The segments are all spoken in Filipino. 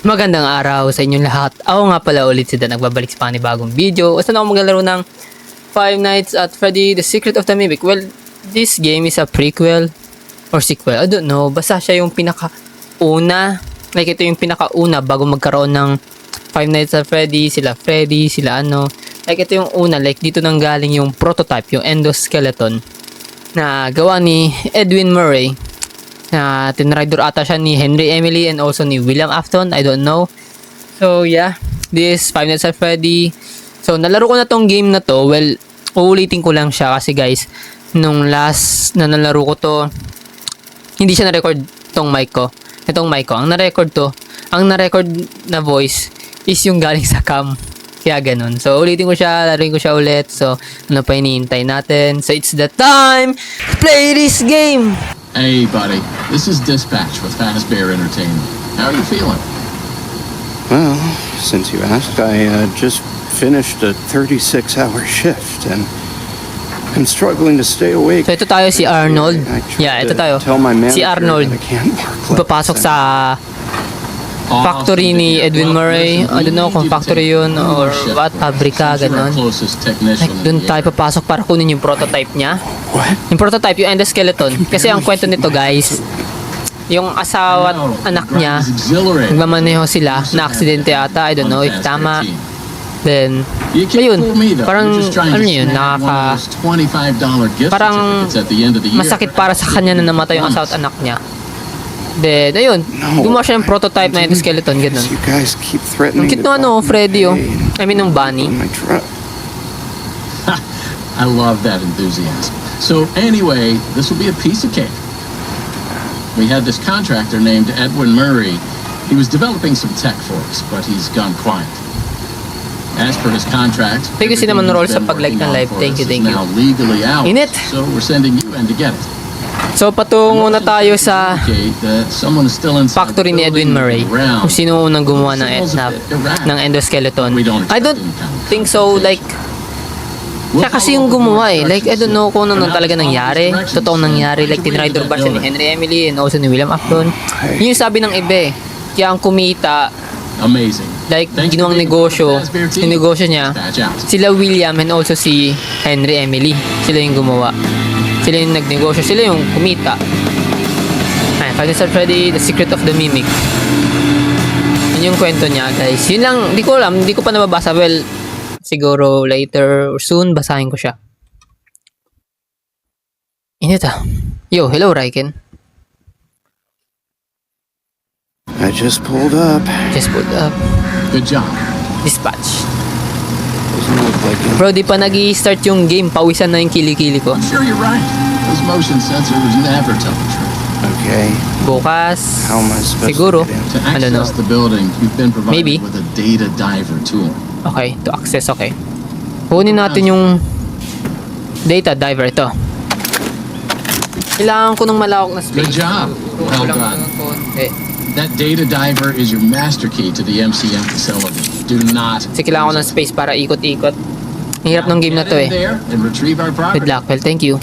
Magandang araw sa inyong lahat. Ako nga pala ulit si Dan, nagbabalik sa panibagong video. Basta na ako maglalaro ng Five Nights at Freddy The Secret of the Mimic. Well, this game is a prequel or sequel. I don't know. Basta siya yung pinakauna. Like ito yung pinakauna bago magkaroon ng Five Nights at Freddy, sila ano. Like ito yung una. Like dito nang galing yung prototype, yung endoskeleton na gawa ni Edwin Murray. Na tinrider ata siya ni Henry Emily and also ni William Afton. I don't know. So yeah, this Five Nights at Freddy. So nalaro ko na tong game na to. Well, uulitin ko lang siya kasi guys, nung last na nalaro ko to, hindi siya na-record tong mic ko. Itong mic ko. Ang na-record na voice is yung galing sa cam. Kaya ganun. So ulitin ko siya, laruin ko siya ulit. So ano pa hinihintay natin? So it's the time to play this game! Hey, buddy. This is Dispatch with Fazbear Entertainment. How are you feeling? Well, since you asked, I just finished a 36-hour shift and I'm struggling to stay awake. So ito tayo si Arnold. Yeah, ito tayo. Si Arnold. Papasok sa factory ni Edwin Murray. I don't know kung factory yun or what, pabrika, ganon. Like, dun tayo papasok para kunin yung prototype niya. Yung prototype, yung endoskeleton. Kasi ang kwento nito guys, yung asawa at anak niya, nagmamaneho sila, na aksidente ata, I don't know if tama. Then, ayun, parang, ano yun, parang masakit para sa kanya na namatay yung asawa at anak niya. Then, ayun, gumawa siya yung prototype na endoskeleton, gano'n. Ang cute nung ano, Freddy, oh. I mean, nung Bunny. I love that enthusiasm. So anyway, this will be a piece of cake. We had this contractor named Edwin Murray. He was developing some tech for us, but he's gone quiet. As per his contract, thank you naman roll sa pag-like ng live. Thank you. now legally out. Init. So we're sending you in to get it. So patungo na tayo sa factory ni Edwin Murray. Kung sino unang gumawa ng endoskeleton. I don't think so, like siya kasi yung gumawa eh. Like I don't know kung ano talaga nangyari. Totoong nangyari. Like tinrider ba siya ni Henry Emily and also ni William Afton. Yun yung sabi ng iba eh. Kaya ang kumita, amazing. Like ginawang negosyo, yung negosyo niya, sila William and also si Henry Emily. Sila yung gumawa. Sila yung nagnegosyo, sila yung kumita. Ayan, Five Nights at Freddy, The Secret of the Mimic. Yun yung kwento niya, guys. Yun lang, hindi ko alam, hindi ko pa nababasa. Well, siguro later or soon, basahin ko siya. Init ah. Yo, hello, Raiken. I just pulled up. Good job. Dispatch. Doesn't look like it. Bro, di pa nag-i-start yung game. Pawisan na yung kilikili ko. I'm sure you're right. Those motion sensors never tell the truth. Okay. Bukas, How am I supposed siguro. to get in? To I don't know. access the building, you've been provided Maybe. with a data diver tool. Okay, to access, okay. Kunin natin yung data diver ito. Kailangan ko ng malawak na space. Good job. Well Kulang done. ng konti. That data diver is your master key to the MCM facility. Do not. Kasi kailangan ko ng space para ikot-ikot. Ang hirap ng game na to eh. Get in there and retrieve our property. Good luck, well, thank you.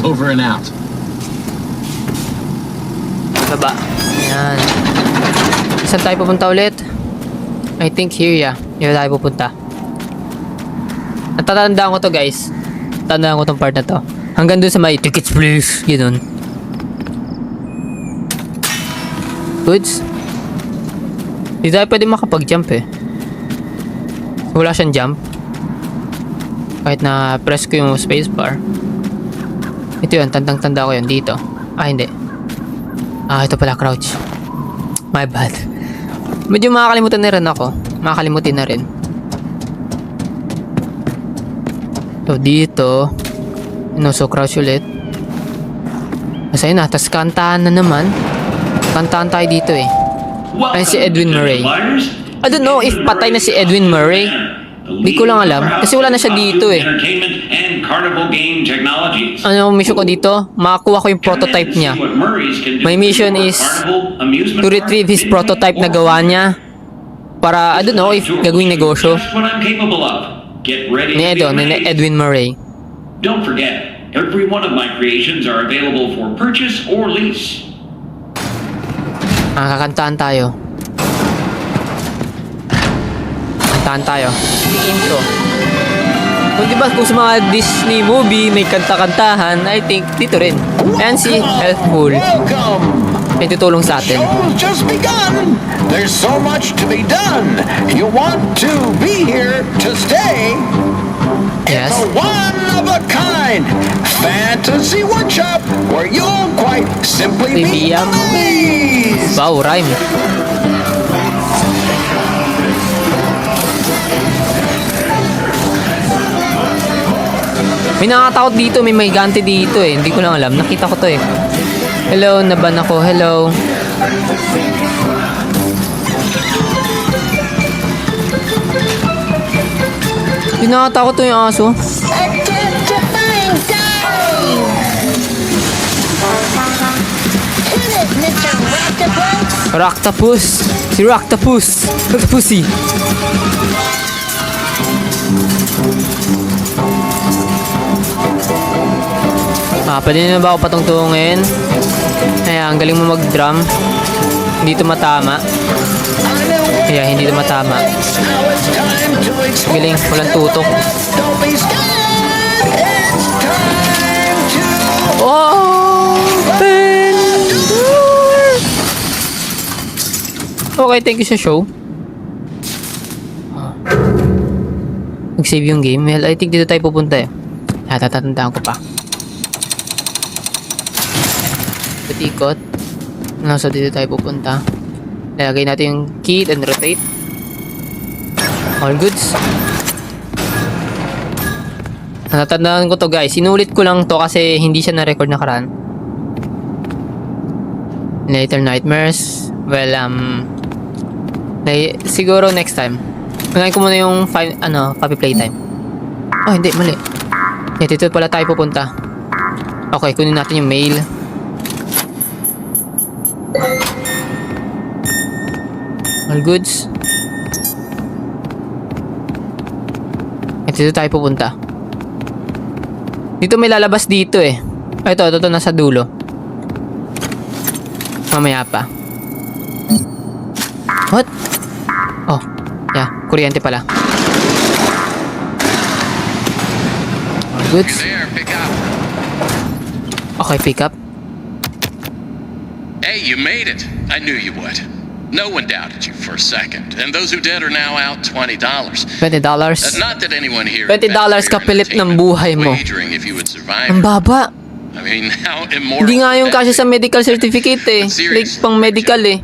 Over and out. Baba. Ayan. Saan tayo pupunta ulit? I think here, yeah. Here tayo pupunta. Natatandaan ko to, guys. Tandaan ko tong part na to. Hanggang dun sa may tickets please. Ganun. Goods. Hindi tayo pwede makapag-jump eh. Wala siyang jump. Kahit na press ko yung spacebar. Ito yun, tandang-tanda ko yun dito. Ah, hindi. Ah, ito pala, crouch. My bad. Medyo makakalimutan na rin ako. Makakalimutin na rin. So, dito. So, crouch ulit. Masaya na. Tapos, kantahan na naman. Kantahan tayo dito eh. Ay, si Edwin Murray. I don't know if patay na si Edwin Murray. Di ko lang alam. Kasi wala na siya dito eh. Ano mission ko dito? Makakuha ko yung prototype niya. My mission is to retrieve his prototype na gawa niya. Para, I don't know if gagawing negosyo. Ni Edwin Murray. Don't forget, every one of my creations are available for purchase or lease. Kakantahan tayo. Kantahan tayo. Intro. Kung diba kung sa mga Disney movie may kanta-kantahan, I think dito rin. Ayan si Helpful. Welcome. May tutulong sa atin. Show's just begun. There's so much to be done. You want to be here to stay. Yes. It's a one-of-a-kind fantasy workshop where you'll quite simply be Trivia. amazed. Wow, rhyme. May nakakatakot dito, may mahigante dito eh. Hindi ko lang alam. Nakita ko to eh. Hello, naban ako. Hello. May nakakatakot to yung aso. Identifying time! Hit it, Mr. Octopus! Rocktopus. Si Rocktopus. Rocktopusy. Pwede na ba ako patungtungin? Kaya ang galing mo mag-drum. Hindi ito matama. Kaya hindi ito matama. Now it's time to explore. Galing, walang tutok. Don't be scared. It's time to Open door! Okay, thank you sa show. Nag-save yung game. Well, I think dito tayo pupunta eh. Tatatandaan ko pa. Ikot. So, dito tayo pupunta. Lalagay natin yung key and rotate. All goods. Natatandaan ko to guys. Sinulit ko lang to kasi hindi siya na-record nakaraan. Later Nightmares. Well, siguro next time. Unahin ko muna yung copy playtime. Oh, hindi. Mali. Dito pala tayo pupunta. Okay, kunin natin yung mail. All goods. Dito tayo pupunta. Dito may lalabas dito eh. Ito, nasa dulo. Mamaya pa. What? Oh, yeah. Kuryente pala. All goods. There, pick up. Okay, pick up. Hey, you made it. I knew you would. No one doubted you for a second. And those who did are now out $20. $20. Not that anyone here $20 kapilit ng buhay mo. wagering if you would survive. Ang baba. I mean, how immoral. Hindi nga yung would that kasi sa be? medical certificate eh. Like pang medical eh.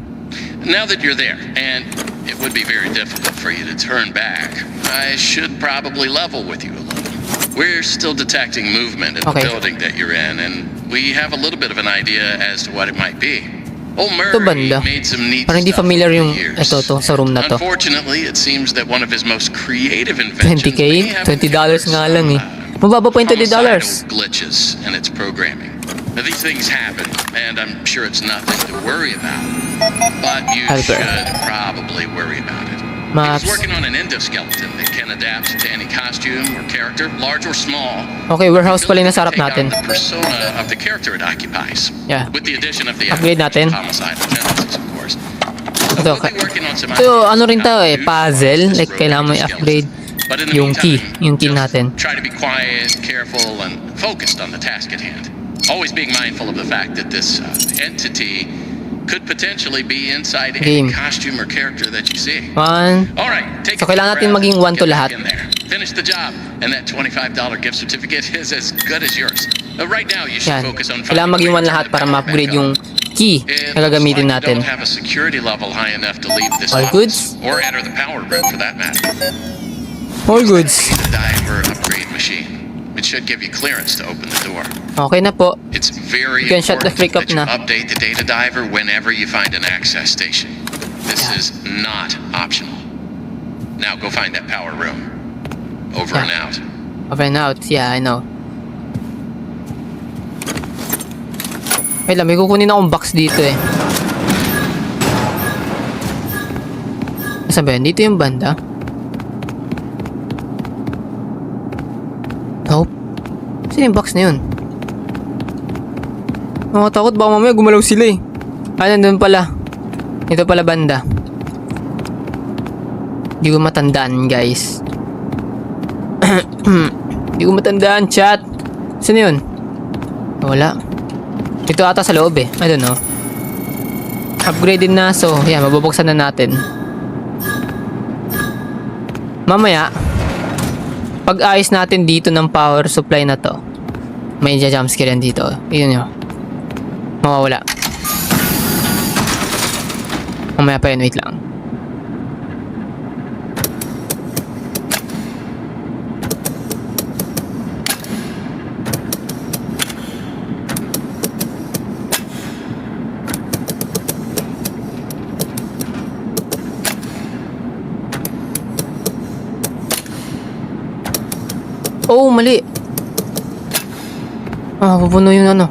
Now that you're there, and it would be very difficult for you to turn back, I should probably level with you a little. We're still detecting movement in Okay. the building that you're in, and we have a little bit of an idea as to what it might be. Old Ito Murray banda. made some neat Parang hindi stuff familiar over yung the years. sa room na to. Unfortunately, it seems that one of his most creative inventions 20K? may have $20 nga some, lang eh. Mababa pa yung $20. homicidal glitches in its programming. Now, these things happen, and I'm sure it's nothing to worry about. But you Helper. should probably worry about it. Maps. He's working on an endoskeleton that can adapt to any costume or character, large or small. Okay, warehouse pala yung nasa harap Take natin. on the persona of the character it occupies. Yeah. With the addition of the Upgrade natin. homicidal tendencies, of course. Ito, We'll be working on some so ano rin ideas to how to eh, use puzzle. this Like kailangan mo robot i-upgrade skeleton. But in the yung key. meantime, Yung key just natin. Try to be quiet, careful, and focused on the task at hand. Always being mindful of the fact that this entity could potentially be inside Game. any costume or character that you see. 1. All right, take So, a kailangan deep natin breath, maging one get to back lahat. in there. Finish the job, and that $25 gift certificate is as good as yours. Right now, you should Yan. focus on Kailangan maging 1 lahat para ma-upgrade yung key na gagamitin It looks like natin. you don't have a security level high enough to leave this All office, goods? or enter the power room for that matter. All goods. The diver upgrade machine. It should give you clearance to open the door. Okay na po. It's very You can shut the important freak up that you na. update the data diver whenever you find an access station. This Yeah. is not optional. Now go find that power room. Over Yeah. and out. Over and out. Yeah, I know. Wait lang, may kukunin akong box dito eh. Saan ba yan? Dito yung banda? Nope. Saan yung box na yun? Nakatakot, baka mamaya gumalaw sila eh. Ah, nandun pala. Ito pala banda. Hindi ko matandaan, guys. Hindi ko matandaan, chat. Saan yun? Wala. Ito ata sa loob eh. I don't know. Upgraded na. So, yeah, mabubuksan na natin. Mamaya, pag-ayos natin dito ng power supply na to, may jumpscare yan dito. Yun yun. Mawawala. Mamaya pa yun. Wait lang. Oh, mali. Pupuno yung ano.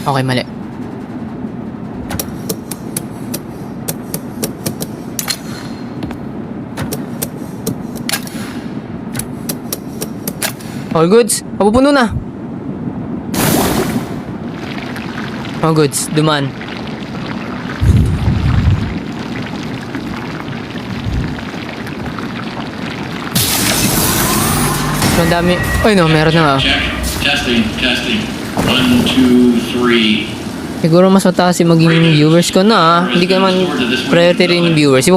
Okay, mali. All goods. Mapupuno na. All goods. Duman. Ang dami. Ay no, meron na nga. Check. Testing. 1, 2, 3. Siguro mas mataas yung maging viewers ko na. Hindi ko naman priority rin yung viewers.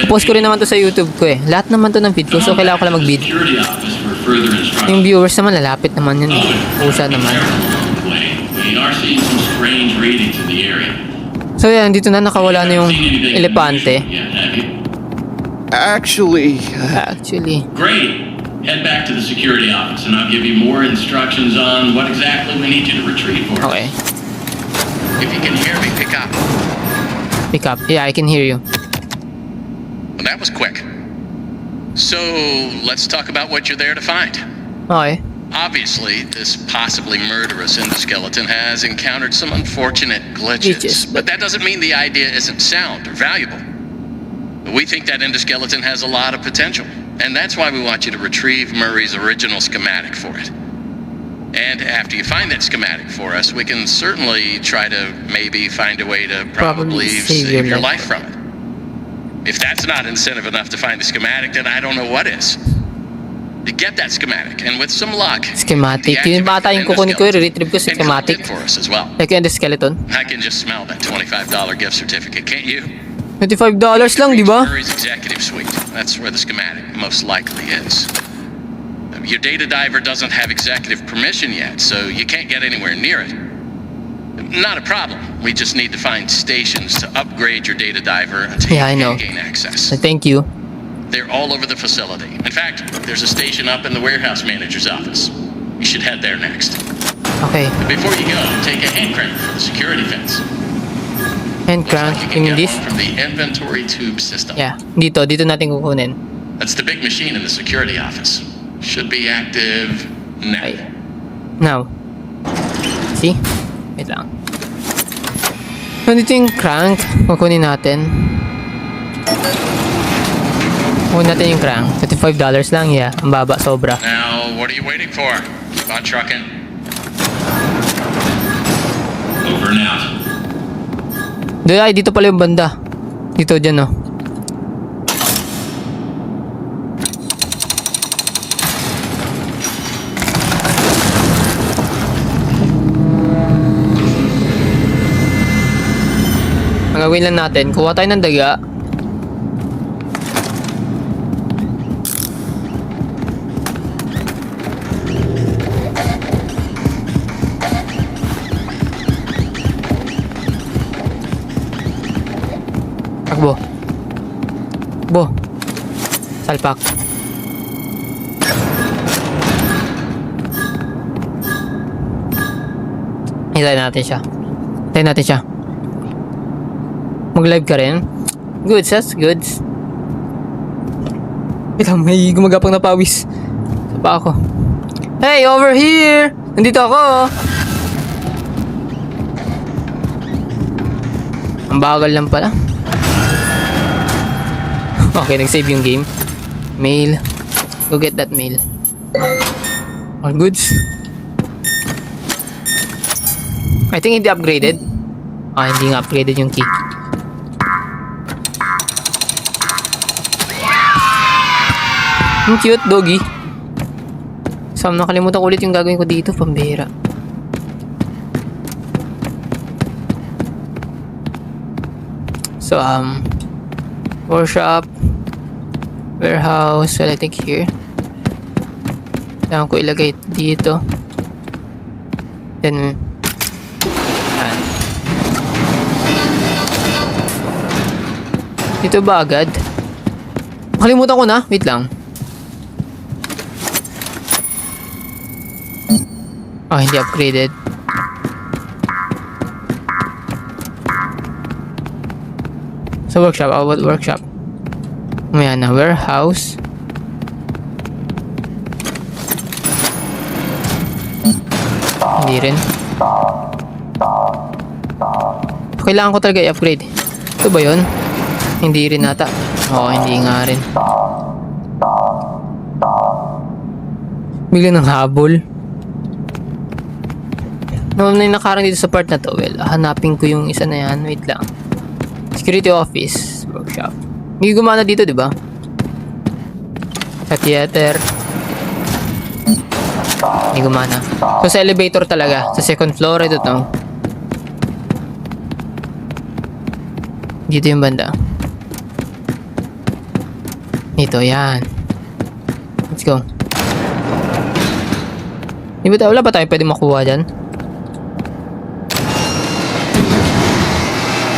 Post ko rin naman to sa YouTube ko eh. Lahat naman to ng feed ko. So kailangan ko lang mag-bid. Security office for further instructions. Yung viewers naman, lalapit naman yun eh. Pusa naman. We are seeing some strange readings in the area. So yan, dito na nakawala na yung elepante. Yeah, have you? Actually, Actually. Great. Head back to the security office and I'll give you more instructions on what exactly we need you to retrieve for us. Okay. If you can hear me, pick up. Pick up. Yeah, I can hear you. Well, that was quick. So, let's talk about what you're there to find. Okay. Obviously, this possibly murderous endoskeleton has encountered some unfortunate glitches, Glitches, but that doesn't mean the idea isn't sound or valuable. We think that endoskeleton has a lot of potential, and that's why we want you to retrieve Murray's original schematic for it. And after you find that schematic for us, we can certainly try to maybe find a way to probably save your life from it. If that's not incentive enough to find the schematic, then I don't know what is. To get that schematic, and with some luck, Schematic. Yun bata yung kukunin ko, i-retrieve ko sa schematic. for us as well. Like yung skeleton. I can just smell that $25 gift certificate, can't you? $25 lang, di ba? Murray's executive suite. That's where the schematic most likely is. Your data diver doesn't have executive permission yet, so you can't get anywhere near it. Not a problem. We just need to find stations to upgrade your data diver until Yeah, I you know. can gain access. So, thank you. They're all over the facility. In fact, there's a station up in the warehouse manager's office. You should head there next. Okay. Before you go, take a hand crank for the security fence. Hand crank. You can Yung get this. one from the inventory tube system. Yeah. Dito natin kukunin. That's the big machine in the security office. Should be active now. Okay. Now. See? Wait lang. So, dito yung crank. Kukunin natin. Kukunin natin yung crank. $35 lang, yeah. Ang baba, sobra. Now, what are you waiting for? Keep on trucking. Over and out. Ay, dito pala yung banda. Dito, dyan, oh. Ang gawin lang natin, kuha tayo ng daga. Takbo. Takbo. Salpak. Hintayin natin siya. Hintayin natin siya. Mag-live ka rin? Goods, that's goods. Wait lang, may gumagapang na pawis. Sa pa ako. Hey, over here! Nandito ako! Ang bagal lang pala. Okay, nag-save yung game. Mail. Go get that mail. All goods. I think hindi upgraded. Hindi nga upgraded yung key. Ang cute, doggy. Sam, nakalimutan ko ulit yung gagawin ko dito. Pambihira. So, workshop, warehouse, well, I think here. Kailangan ko ilagay dito. Then, yan. Dito ba agad? Nakalimutan ko na. Wait lang. Hindi upgraded. Sa workshop, about workshop. Ayan na, warehouse. Hindi rin. Kailangan ko talaga i-upgrade. Ito ba yun? Hindi rin nata. Hindi nga rin. Bigla ng habol. Naman na yung nakarang dito sa part na to. Well, hanapin ko yung isa na yan. Wait lang. Security office. Workshop. Hindi gumana dito, di ba? Sa theater. Hindi gumana. So, sa elevator talaga. Sa second floor, ito to. Dito yung banda. Ito, yan. Let's go. Wala pa tayo pwede makuha dyan?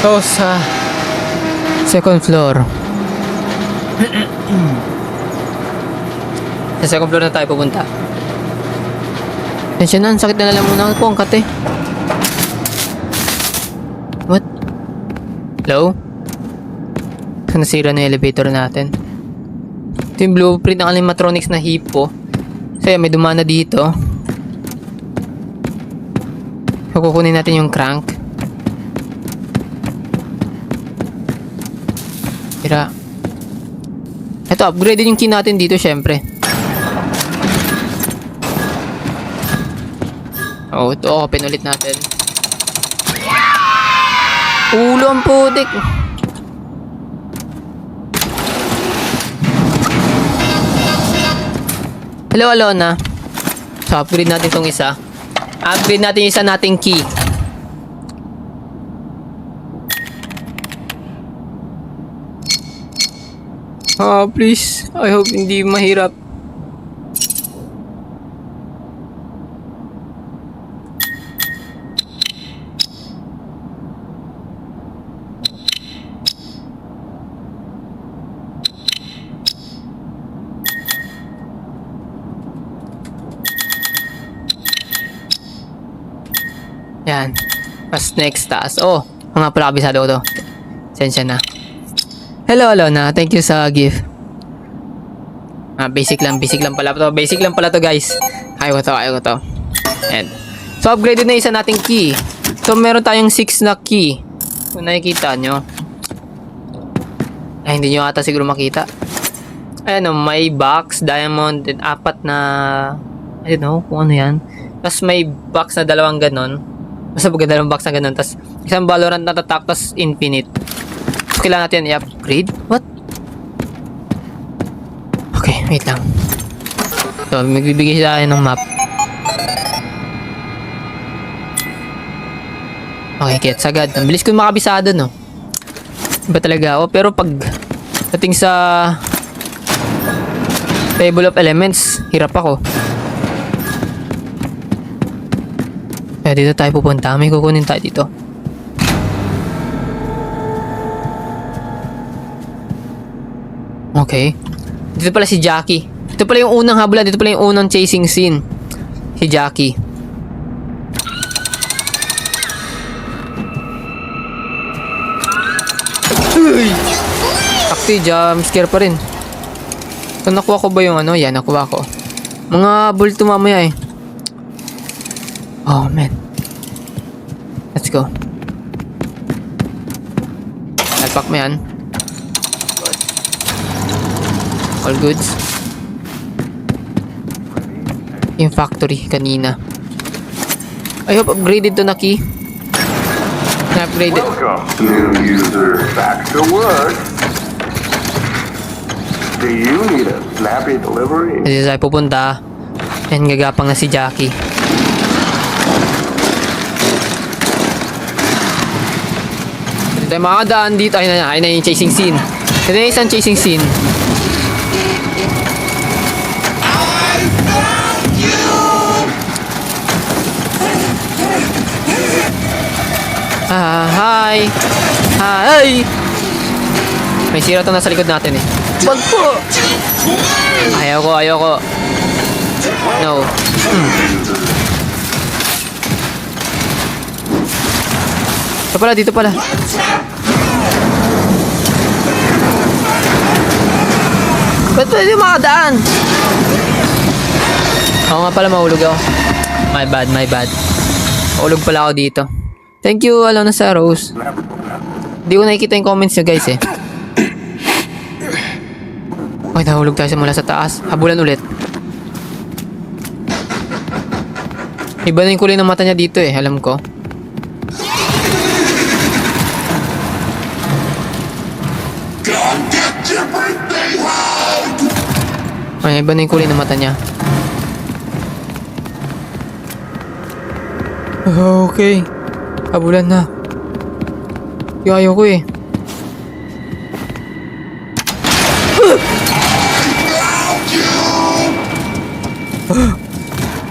So, sa second floor. Sa second floor na tayo pupunta. Tensya na, ang sakit na lang muna po ang kate. What? Hello? Nasira na yung elevator natin. Ito yung blueprint ng animatronics na hipo. So, may dumana dito. So, kukunin natin yung crank. Tira. Ito, upgraded yung key natin dito, syempre. Ito, open ulit natin. Ulo ang putik. Hello, Alona. So, upgrade natin itong isa. Upgrade natin yung isa nating key. Please. I hope hindi mahirap. Yan. Mas next taas. Mga pala kabisado ko to. Sensya na. Hello, Alona. Thank you sa gift. Basic lang pala to. Basic lang pala to, guys. Ayaw ko to. And, so, upgraded na isa nating key. So, meron tayong 6 na key. Kung nakikita nyo. Hindi nyo ata siguro makita. Ayan, may box, diamond, and 4 na... I don't know kung ano yan. Tapos may box na 2 ganon. Basta pag 2 box na ganon. Tapos, isang Valorant na tatak, tapos infinite. So, kailangan natin i-upgrade. What? Okay, wait lang. So, magbibigay siya ng map. Okay, gets agad. Ang bilis ko makabisado, no? Iba talaga ako. Pero pag dating sa table of elements, hirap ako. Kaya dito tayo pupunta. May kukunin tayo dito. Okay. Dito pala si Jackie. Dito pala yung unang habulan. Dito pala yung unang chasing scene. Si Jackie. Uy! Sakti, jump scare pa rin. So, nakuha ko ba yung ano? Yan, nakuha ko. Mga bulto mamaya eh. Oh, man. Let's go. Alpak mo yan. All goods. Yung factory kanina. I hope upgraded to na key. Na-upgrade. Welcome, new user. Back to work. Do you need a snappy delivery? Kasi tayo pupunta. Yan, gagapang na si Jackie. Hindi tayo makakadaan dito. Ayun na yung chasing scene. Ito na yung isang chasing scene. Hi! Hi! May sira to nasa likod natin eh. Wag po! Ayoko. No. Dito pala. Ba't pwede makadaan? Ako nga pala, mahulog ako. My bad. Mahulog pala ako dito. Thank you, Alona sa Rose. Hindi ko nakikita yung comments nyo, guys eh. Ay, nahulog tayo mula sa taas. Habulan ulit. Iba na yung kulay ng mata niya dito eh, alam ko. Ay, iba na yung kulay ng mata niya. Okay. Habulan na. Ayaw ko eh.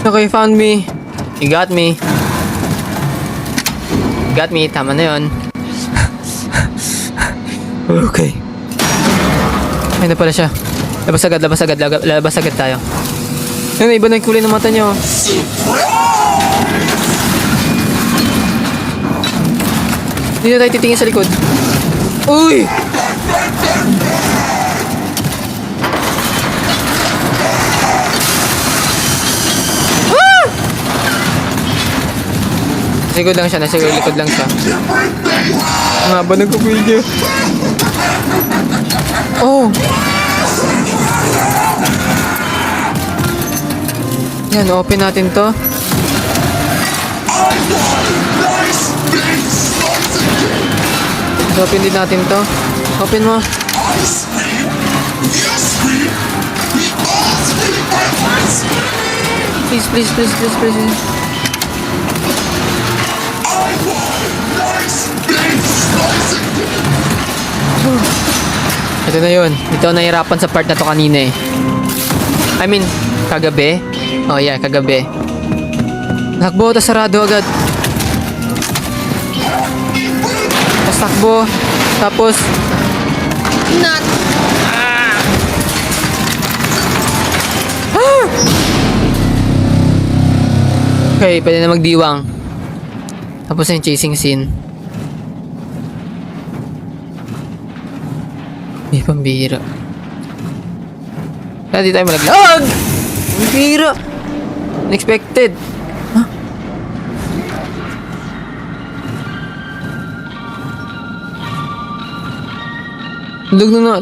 Okay, found me. You got me. Tama na yun. Okay. Ay na pala siya. Labas agad tayo. Ayun, iba na yung kulay ng mata niya. Hindi na tayo titingin sa likod. Uy! Ah! Nasa likod lang siya. Ang haba nag-video. Oh! Yan, open natin to. Open din natin to. Open mo. Please. Ito na yun. Ito nahirapan sa part na to kanina eh. I mean, kagabi. Oh yeah, kagabi. Nakbo, tas sarado agad. Tas takbo. Tapos not. Okay, pwede na magdiwang. Tapos na yung chasing scene. May pambira. Kaya di tayo malaglag. Pambira. Unexpected. Huh?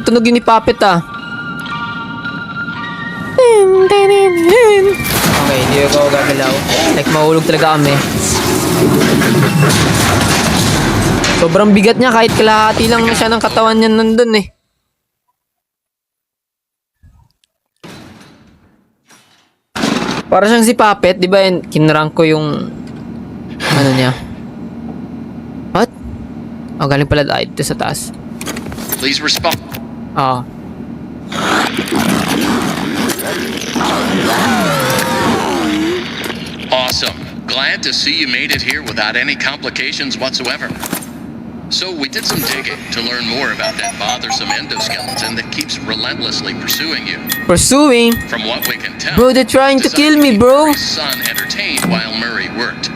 Tunog yun ni Puppet ah. Okay, hindi ako gagalaw. Like, mahulog talaga kami. Sobrang bigat niya kahit kalahati lang siya ng katawan niya nandun eh. Para siyang si Puppet, di ba? Kinrank ko yung ano niya. What? Oh, galing pala dito sa taas. Please respond. Oh. Awesome. Glad to see you made it here without any complications whatsoever. So we did some digging to learn more about that bothersome endoskeleton that keeps relentlessly pursuing you. Pursuing? From what we can tell, Bro, they're trying to kill me, bro. Murray's son entertained while Murray worked.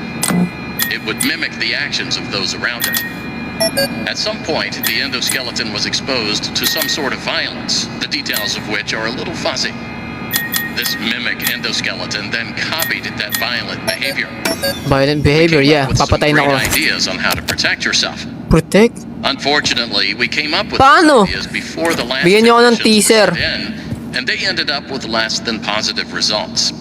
It would mimic the actions of those around it. At some point, the endoskeleton was exposed to some sort of violence, the details of which are a little fuzzy. This mimic endoskeleton then copied that violent behavior. Violent behavior, yeah. With some Papatayin great ako. ideas on how to protect yourself. Protect? Unfortunately, we came up with Paano? these ideas before the last Bigyan niyo ako ng technicians teaser. were sent in, and they ended up with less than positive results.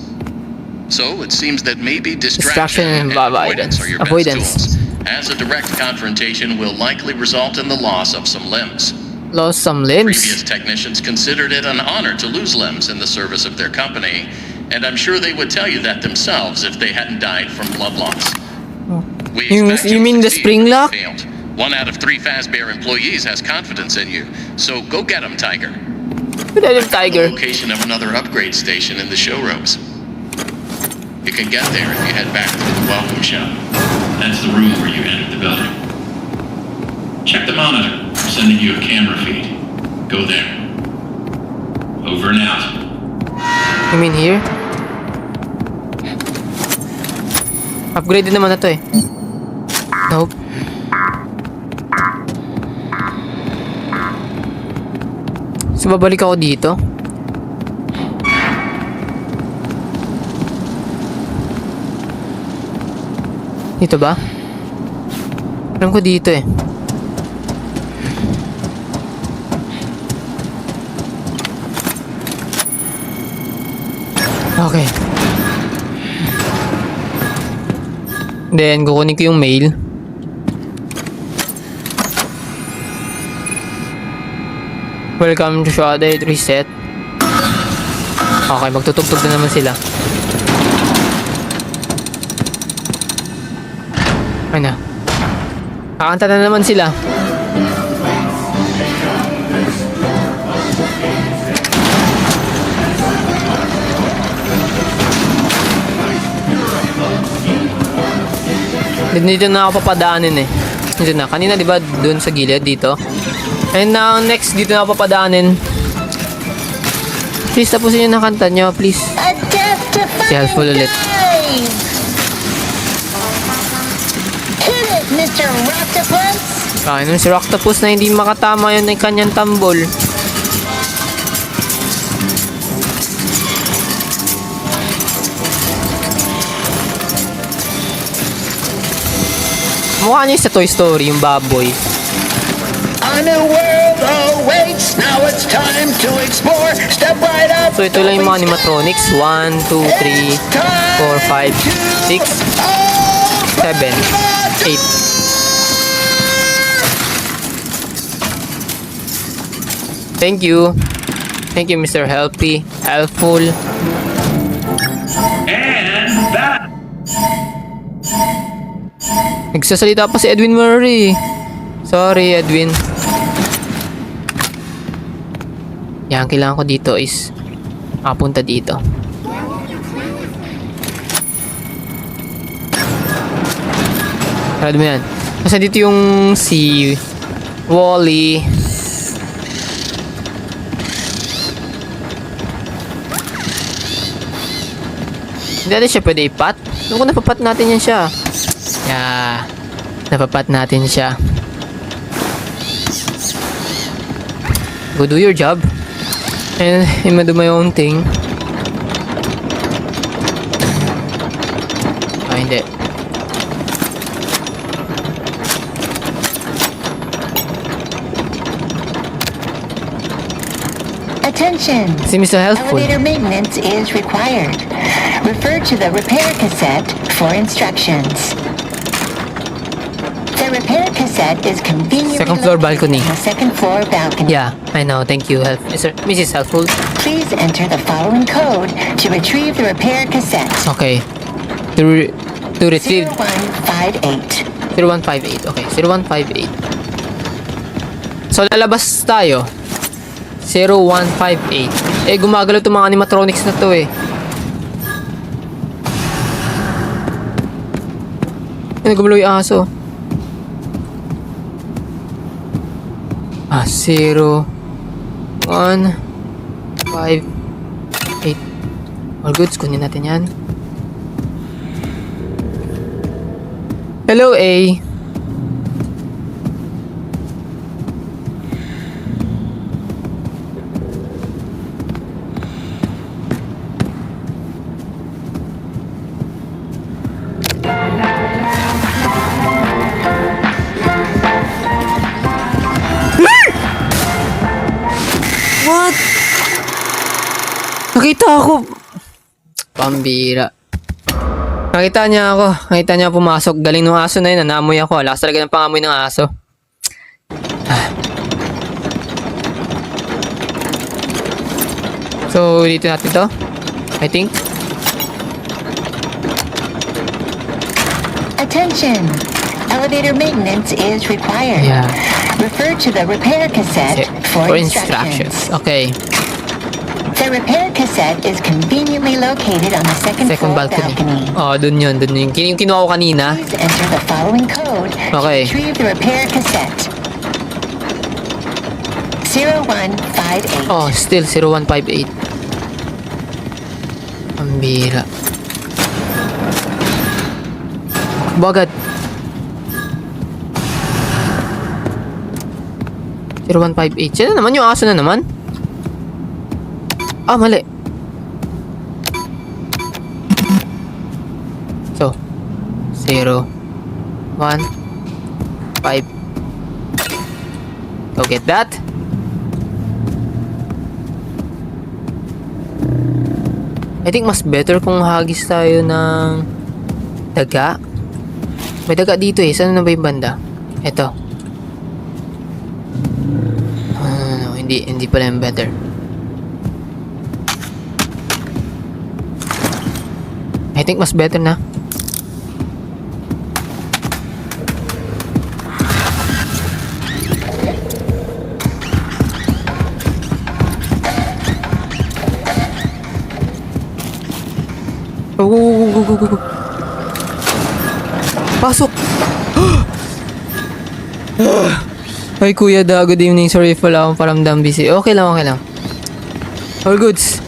So it seems that maybe distraction and avoidance are your best tools. as a direct confrontation will likely result in the loss of some limbs. Lost some Previous limbs. technicians considered it an honor to lose limbs in the service of their company, and I'm sure they would tell you that themselves if they hadn't died from blood loss. We expect You to mean the succeed spring if you lock? failed. 1 out of 3 Fazbear employees has confidence in you, so go get 'em, Tiger. Pwede yung The tiger. location of another upgrade station in the showrooms. You can get there if you head back to the welcome shop. That's the room where you entered the building. Check the monitor. I'm sending you a camera feed. Go there. Over and out. You mean here? Upgraded naman na to eh. Nope. So babalik ako dito. Dito ba? Alam ko dito eh. Okay. Then, kukunin ko yung mail. Welcome to Shade Reset. Okay, magtutugtog na naman sila. Ano? Kakanta na naman sila. Dito na ako papadaanin eh. Dito na. Kanina diba doon sa gilid dito? And now next dito na ako papadaanin. Please tapusin yung nakanta nyo. Please. A death-defying Si helpful ulit. dive! Hit it, Mr. Octopus! Kaya nun si Octopus na hindi makatama yun ng kanyang tambol. Mukha niya sa Toy Story, yung baboy. A new world awaits. Now it's time to explore. Step right up. So ito lang yung mga animatronics. 1, 2, 3, 4, 5, 6, 7, 8. Thank you. Thank you, Mr. Helpful. And that. Nagsasalita pa si Edwin Murray. Sorry, Edwin. Yan, kailangan ko dito is mapunta dito. Sarado mo yan. Kasi dito yung si Wally. Hindi natin siya pwede ipat. Ano kung napapat natin yan siya? Yeah. Napapat natin siya. Go do your job. And I'm gonna do my own thing. Ah, hindi. Attention! Si Mr. Helpful. Elevator maintenance is required. Refer to the repair cassette for instructions. The repair cassette is conveniently Second floor balcony. located in the second floor balcony. Yeah, I know. Thank you, Mrs. Helpful. Please enter the following code to retrieve the repair cassette. Okay. To retrieve 0158. 0158. Okay, 0158. So lalabas tayo. 0158. Eh gumagalaw itong mga animatronics na to eh. Gumalaw yung aso. 0 1 5 8. All goods, kunin natin yan. Hello, A. What? Nakita ako. Pambira. Nakita niya ako. Nakita niya pumasok. Galing ng aso na yun. Nanamoy ako. Lakas talaga ng pangamoy ng aso. So, dito natin to. I think. Attention! Elevator maintenance is required. Yeah. Refer to the repair cassette for instructions. Okay. The repair cassette is conveniently located on the second Second floor balcony. balcony. Oh, dun yun. Dun yun. Yung kinuha ko kanina. Please enter the following code Okay. to retrieve the repair cassette. 0158. Oh, still 0158. Ang bira. Bagad. 0158. Sino naman yung aso na naman? Ah, mali. So, 0 1 5. Go get that. I think mas better kung hagis tayo ng daga. May daga dito eh. Saan na ba yung banda? Ito. No, hindi pala yung better. I think mas better na. Go. Pasok! Ay, kuya da. Good evening. Sorry if wala akong paramdam busy. Okay lang. All goods.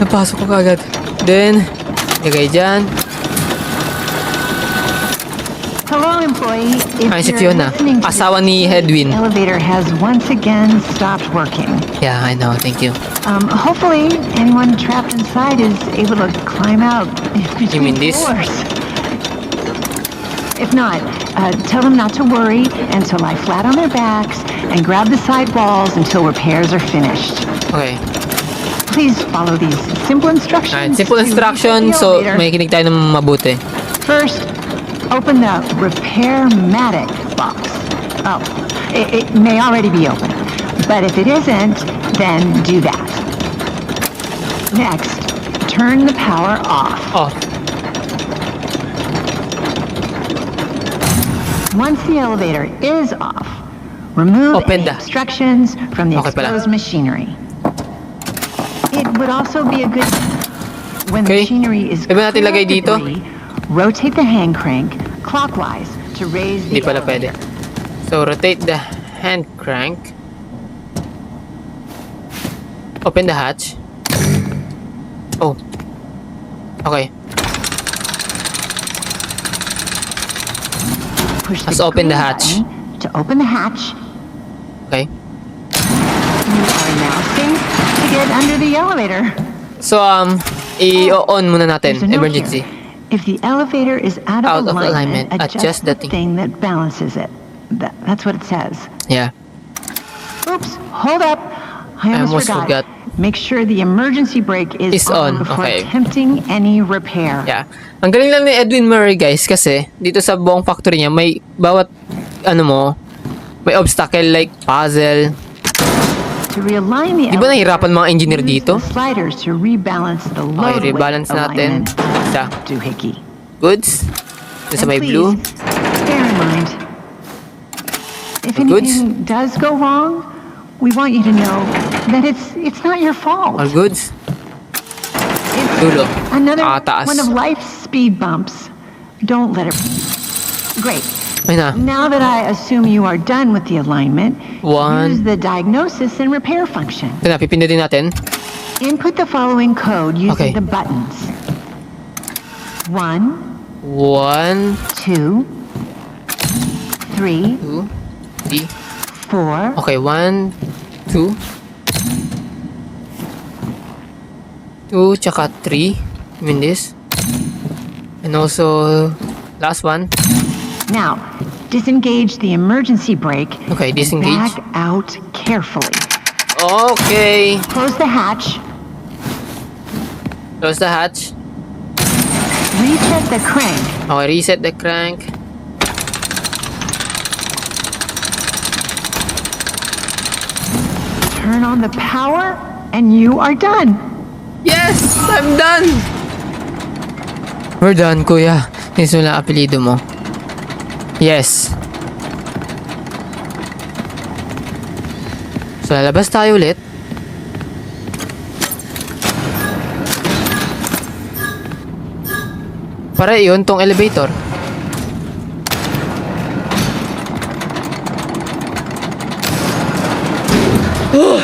Napasok ko kagad. Then, lagay dyan. Hello, employee. If Ay, si you're Fiona. listening to Asawa this, ni Edwin. the elevator has once again stopped working. Yeah, I know. Thank you. Hopefully, anyone trapped inside is able to climb out between mean this? floors. If not, tell them not to worry and to lie flat on their backs and grab the side walls until repairs are finished. Okay. Please follow these simple instructions. Alright, simple to use the instruction. So, elevator. may kinig tayo ng mabuti. First, open the Repair-Matic box. Oh, it may already be open, but if it isn't, then do that. Next, turn the power off. Oh, Once the elevator is off, remove Open any the- obstructions from the Okay pala. exposed machinery. It would also be a good when Okay. the machinery is Iba natin lagay clear dito. of debris, rotate the hand crank clockwise to raise hindi the pala pwede. elevator. So, rotate the hand crank. Open the hatch. Oh. Okay. Push Let's open the green hatch. button to open the hatch. Okay. You are now safe to get under the elevator. So, i-on muna natin. There's a note Emergency. here. If the elevator is out Out of of alignment, alignment, adjust the thing that balances it. That's what it says. Yeah. Oops, hold up. I almost forgot. Make sure the emergency brake is Is on, before okay. attempting any repair. Yeah. Ang galing lang ni Edwin Murray, guys, kasi dito sa buong factory niya, may bawat, may obstacle like puzzle. To realign the Di ba nahirapan mga engineer use dito? the sliders to rebalance the load Okay, rebalance weight natin. alignment. Isa. Doohickey. Goods. Ito sa And may please, blue. bear in mind, if All goods? anything does go wrong, we want you to know that it's not your fault. All goods. It's Dulo. another Taas. one of life's speed bumps. Don't let it. Great. Ay na. Now that I assume you are done with the alignment, One. use the diagnosis and repair function. Ito na, pipindutin natin. Input the following code using Okay. the buttons. 1, 1, 2, 3, 2, 3. 4, Okay, 1, 2. 2, tsaka 3. I mean this. And also, last one. Now, disengage the emergency brake. Okay, and disengage. Back out carefully. Okay. Close the hatch. Close the hatch. Recheck the crank. Okay, reset the crank. Turn on the power, and you are done. Yes! I'm done! We're done, kuya. Yung lang apelido mo. Yes. So, lalabas tayo ulit. Para yun, tong elevator.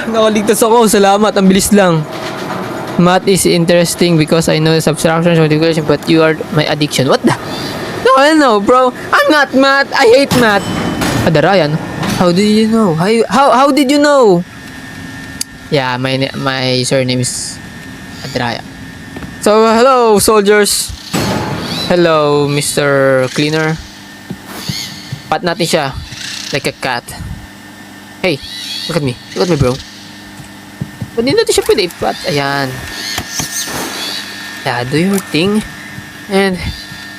Nakaligtas ako. Salamat. Ang bilis lang. Math is interesting because I know the subtractions multiplication, but you are my addiction. What the? No, I don't know, bro. I'm not math. I hate math. Ryan. How did you know? How did you know? Yeah, my surname is Adraya. So, hello, soldiers. Hello, Mr. Cleaner. Pat natin siya. Like a cat. Hey, look at me. Look at me, bro. Ba't di natin siya pwede ipat? Ayan. Yeah, do your thing. And,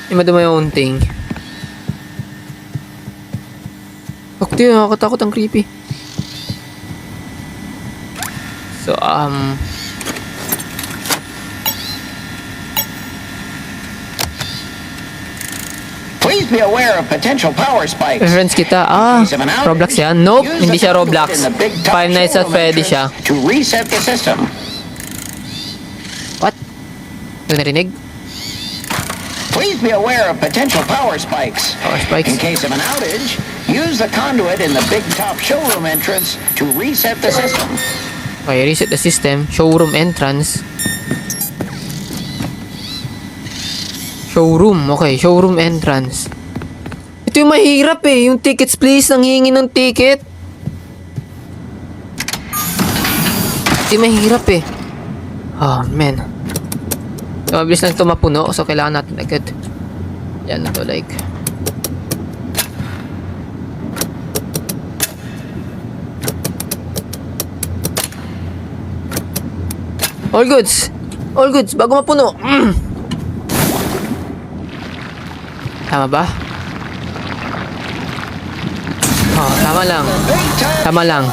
you do my own thing. Okay, nakakatakot ang creepy. So, Please be aware of potential power spikes. reference kita. Roblox yan? Nope, hindi siya Roblox. Five Nights at Freddy siya. To reset the system. What? Hindi narinig? Please be aware of potential power spikes. Power spikes. In case of an outage, use the conduit in the big top showroom entrance to reset the system. Okay, reset the system. Showroom entrance. Showroom. Okay, showroom entrance. Ito yung mahirap eh. Yung tickets please. Nanghihingi ng ticket. Ito yung mahirap eh. Oh, man. So, mabilis lang ito mapuno. So, kailangan natin agad. Yan na to, like. All goods. All goods. Bago mapuno. Tama ba? Oh, tama lang. Tama lang.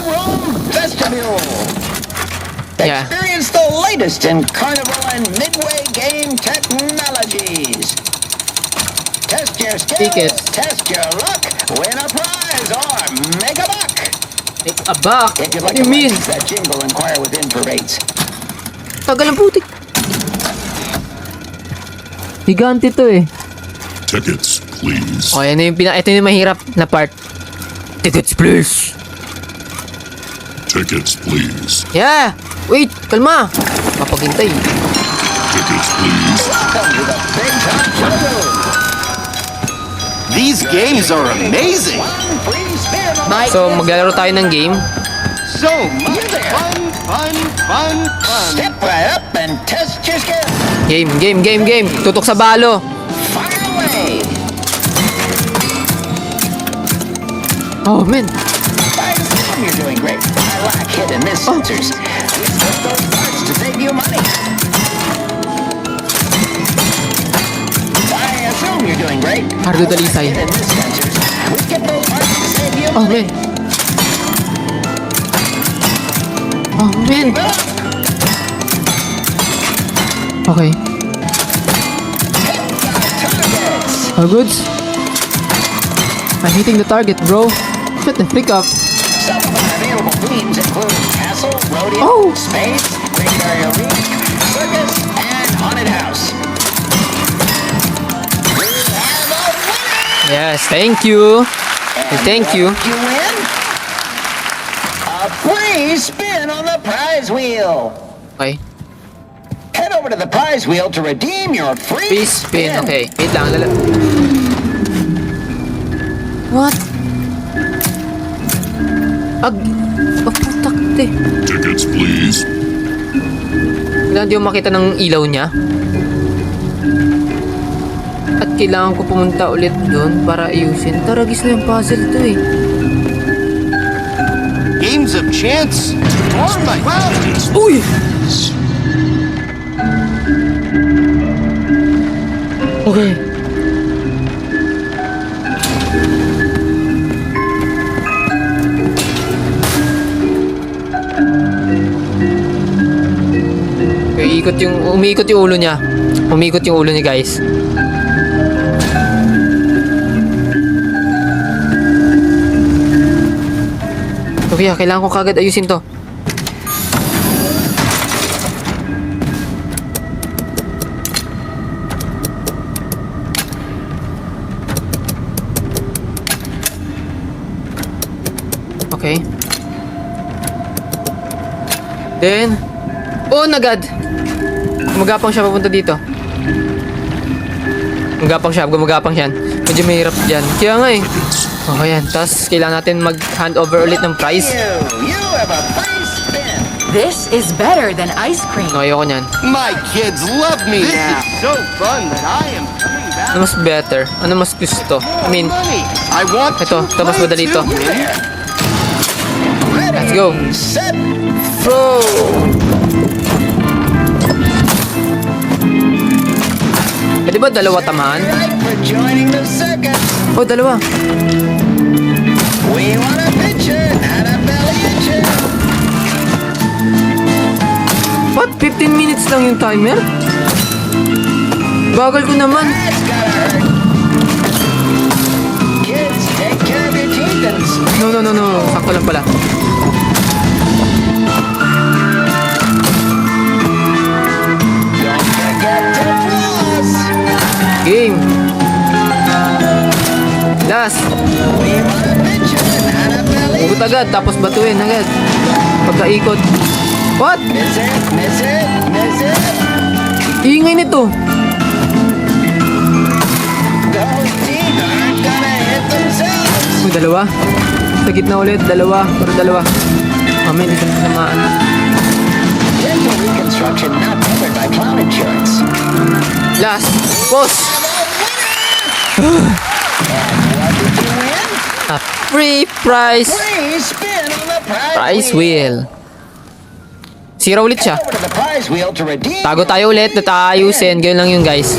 Vestibule. Yeah. Experience the latest in Carnival and Midway game technologies. Test your skills, Tickets. test your luck, win a prize, or make a buck. Make a buck? If you'd What like do you to mean? license that jingle, inquire within for rates. Tagal ng putik. Higante to eh. Tickets, please. O, yan na yung ito yung mahirap na part. Tickets, please. Tickets, please. Yeah! Wait! Kalma! Mapaghintay. Tickets, please. Welcome to the Big Top Showroom. These games are amazing. One free spin on the So, maglalaro tayo ng game. So much fun. Step right up and test your skills. Game. Tutok sa balo. Fire away. Oh, man. By the time you're doing great. I like hit and miss sensors. We put those parts to save you money. I assume you're doing great. Hardo dalisay. Hit and miss sensors. We skip those parts to save you Oh, money. man. Oh, man. Okay. Targets. All goods? I'm hitting the target, bro. Shut the frick up. Some of our available themes include castle, rodeo, Oh. space, great area reef, circus, and haunted house. We have a winner! Yes, thank you. Thank you. You win a free spin on the prize wheel. Okay. Head over to the prize wheel to redeem your free Please spin. Okay. Wait lang. What? Putakte. Tickets, please. Kailangan di mo makita ng ilaw niya. At kailangan ko pumunta ulit doon para ayusin. Taragis na yung puzzle to eh. Games of chance. Oh my wow. Uy! Okay. Umiikot yung ulo niya. Umiikot yung ulo niya, guys. Okay, kailangan ko kagad ayusin to. Okay. Then, oh, nagad. Gumagapang siya papunta dito. Gumagapang siya. Medyo mahirap dyan. Kaya nga eh. Okay yan. Tapos, kailangan natin mag-hand over ulit ng prize. You have a free spin. This is better than ice cream. No, ayoko nyan. My kids love me now. This is so fun that I am coming back. Ano mas better? Ano mas gusto? I mean, I want ito mas madali to. Let's go. Set. Throw! Pwede ba dalawa tamaan? Right for joining the circus. Oh, dalawa. We want a picture, not a belly itcher. What? 15 minutes lang yung timer? Bagal ko naman. That's gotta hurt. Kids, take care of your teeth and No. Sakto lang pala. don't forget to floss. Game. Last. We want a picture, not a belly. Ugot agad, tapos batuin agad. Pagkaikot. What? Miss it. Ingay nito. Those teeth aren't gonna hit themselves. Uy, dalawa. Sa gitna ulit, dalawa. Pero dalawa. Mamaya, hindi ka nasamaan. Dental reconstruction not covered by cloud insurance. Last. Pause. What did you win? A free prize. Free spin on the Prize wheel. Sira ulit siya. Over to the prize wheel to redeem. Tago tayo ulit at ayusin. Ganyan lang yun, guys.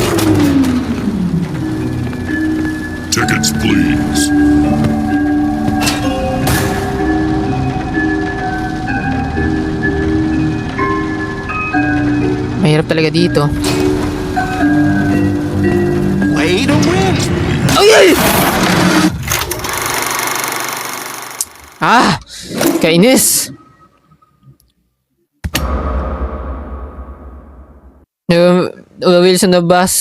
Tickets, please. Mahirap talaga dito. way to win. Ay! Kainis. Wilson na bus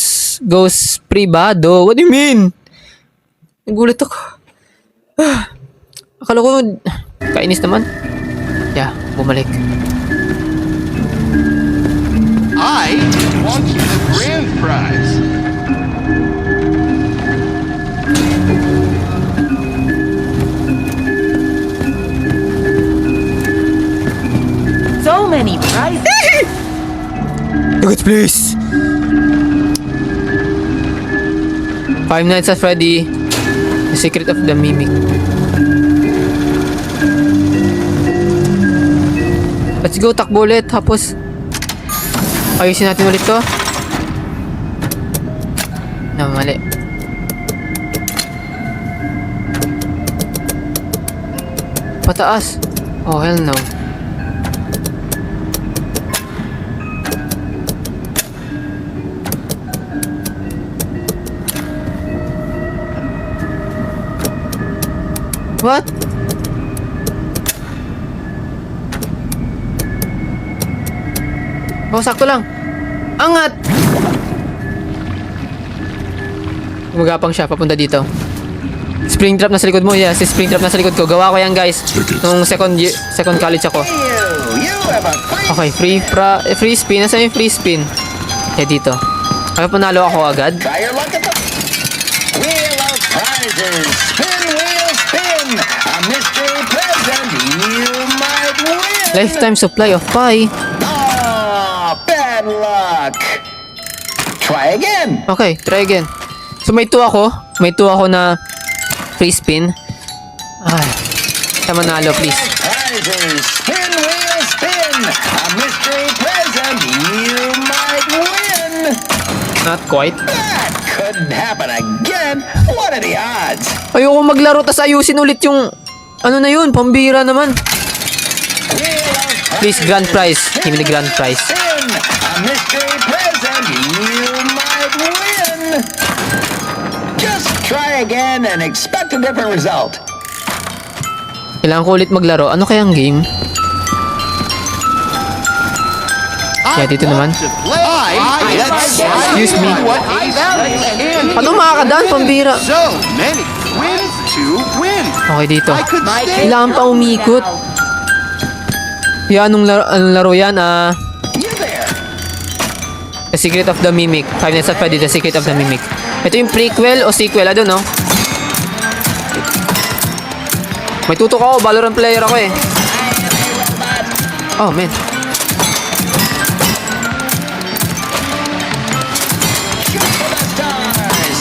goes privado. What do you mean? Nagulat ako. Akala ko kainis naman. Yeah, bumalik. I want you the grand prize. So many prizes. Tickets, please. Five Nights at Freddy, The Secret of the Mimic. Let's go, takbo ulit. Tapos, ayusin natin ulit to. Mali. Pataas. Oh, hell no. What? Oh, sakto lang. Angat! Gumagapang siya, papunta dito. Spring trap na sa likod mo. Yes, spring trap na sa likod ko. Gawa ko yan, guys. Nung second college ako. Okay, free spin. Nasaan yung free spin? Dito. Kaya panalo ako agad. Try your luck at the Wheel of Prizes. Spin, wheel, spin. A mystery present you might win. Lifetime supply of pie. Oh, bad luck. Try again. Okay, try again. So may 2 ako. May 2 ako na free spin. Ay. Sa manalo, please. Prizes. Spin, wheel, spin. A mystery present you might win. Not quite. That couldn't happen again. What are the odds? Ayoko maglaro, tas ayusin ulit yung ano na yun, pambira naman. Wheel of Please, grand prize. Give me the grand prize. Spin. A mystery present you might win. Just try again and expect a different result. Kailangan ko ulit maglaro. Ano kayang game? Yeah, dito naman. Excuse me. Ano makakadaan, pambira? So many wins to win. Okay, dito. My Kailangan pa umikot. Yeah, anong laro yan? You there. The Secret of the Mimic. Five Nights at Freddy, The Secret of the Mimic. Ito yung prequel o sequel? I don't know. May tutok ako. Valorant player ako eh. Oh, man. Stars.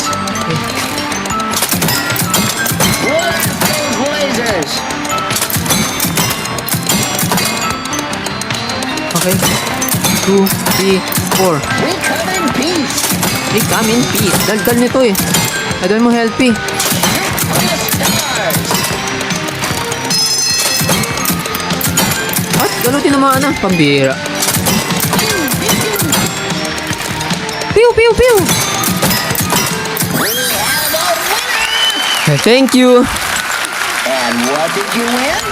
Blast those lasers. Okay. 2, 3, 4. We come in peace. Hey, come in peace. Daldal nito eh. I don't mo help eh. Stars. At galutin naman na. Pambira. Pew, pew, pew. We have a winner. Thank you. And what did you win?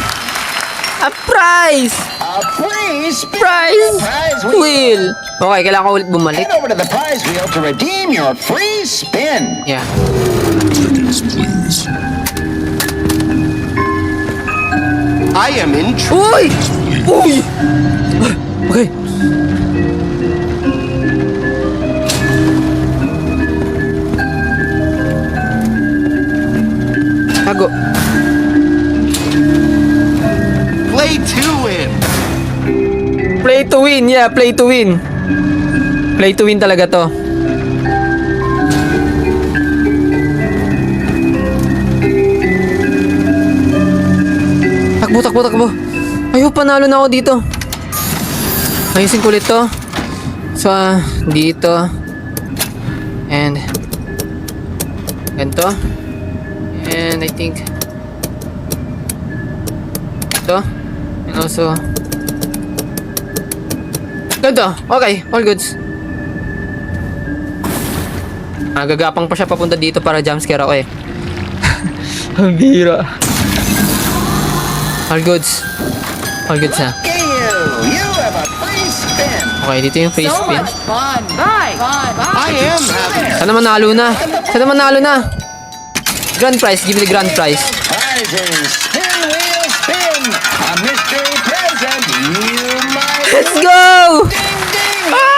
A prize. A free spin. Prize. Prize Wheel. Okay, kailangan ko ulit bumalik. Head over to the prize wheel to redeem your free spin. Yeah. Tickets, please. I am in Uy! Uy! Okay. Tago. play to win. Play to win. Yeah, play to win. Play to win talaga to. Takbo, takbo, takbo. Ayaw, panalo na ako dito. Ayusin ko ulit to. So, dito. And ganito. And I think ito. And also ganito. Okay, all goods. Gagapang pa siya papunta dito para jumpscare ako eh. Ang bira. All goods. All goods na. Look at you. You have a free spin. Okay, dito yung free So spin. much fun. Bye. Bye. Bye. I am having Sana manalo na. Sana manalo na. Grand prize. Give me the grand prize. Prizes. Spin wheel spin. A mystery present you might Let's go! ding ding. Ah!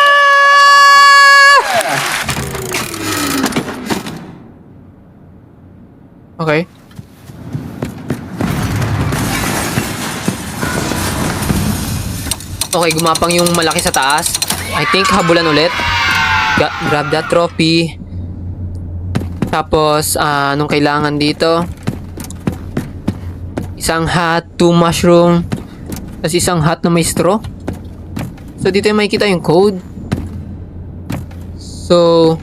Okay. Okay, gumapang yung malaki sa taas. I think habulan ulit. Grab that trophy. Tapos, anong kailangan dito? Isang hat, 2 mushroom. Tapos isang hat na may straw. So, dito yung makikita yung code. So,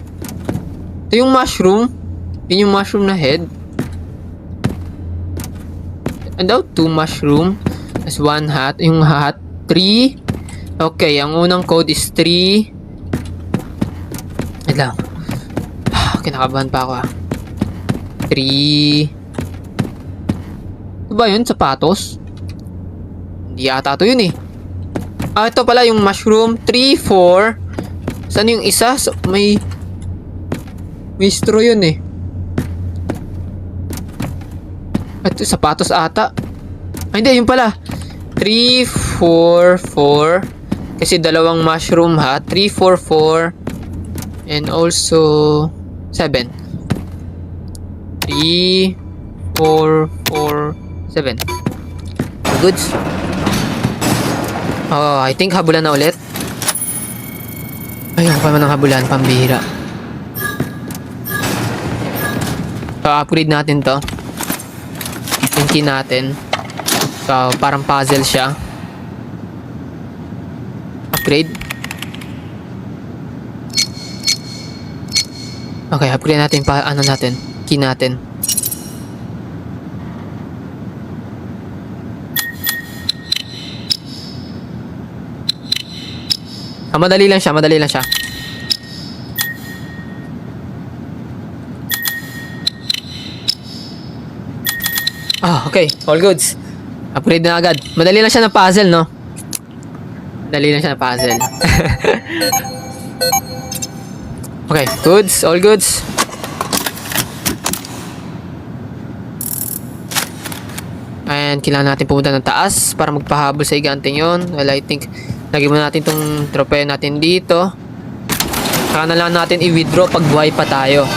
ito yung mushroom. Yun yung mushroom na head. And daw, 2 mushroom. Tapos 1 hat. Yung hat, 3. Okay, ang unang code is 3. Wait lang. Kinakabahan pa ako 3. Ano ba yun? Sapatos? Hindi yata ito yun eh. Ito pala yung mushroom. 3, 4. Saan yung isa? So, may straw yun eh. Ito, sapatos ata. Ay, hindi. Yung pala. 3, 4, 4. Kasi dalawang mushroom ha. 3, 4, 4. And also 7. 3, 4, 4, 7. Goods. Oh, I think habulan na ulit. Ayun pa man ang habulan, pambihira. So, upgrade natin to. Yung key natin. So, parang puzzle siya. Upgrade. Okay, upgrade natin pa ano natin, key natin. Madali lang siya, madali lang siya. Okay. All goods. Upgrade na agad. Madali lang siya ng puzzle, no? Madali lang siya ng puzzle. Okay. Goods. All goods. And kailangan natin pumunta ng taas para magpahabol sa higanting yon. Well, I think lagyan muna natin tong tropeo natin dito. Saka na lang natin i-withdraw pag buhay pa tayo.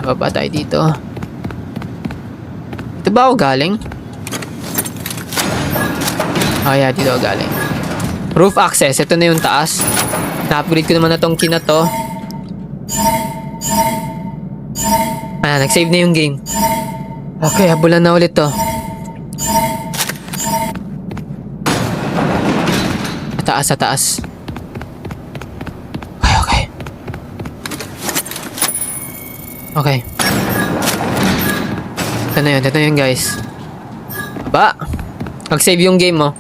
Baba tayo dito. Dito ba ako galing? Yeah, dito ako galing. Roof access. Ito na yung taas. Na-upgrade ko naman na tong kina to. Nag-save na yung game. Okay, habulan na ulit to. Sa taas. Okay. Ito na yun guys. Aba! Mag-save yung game mo.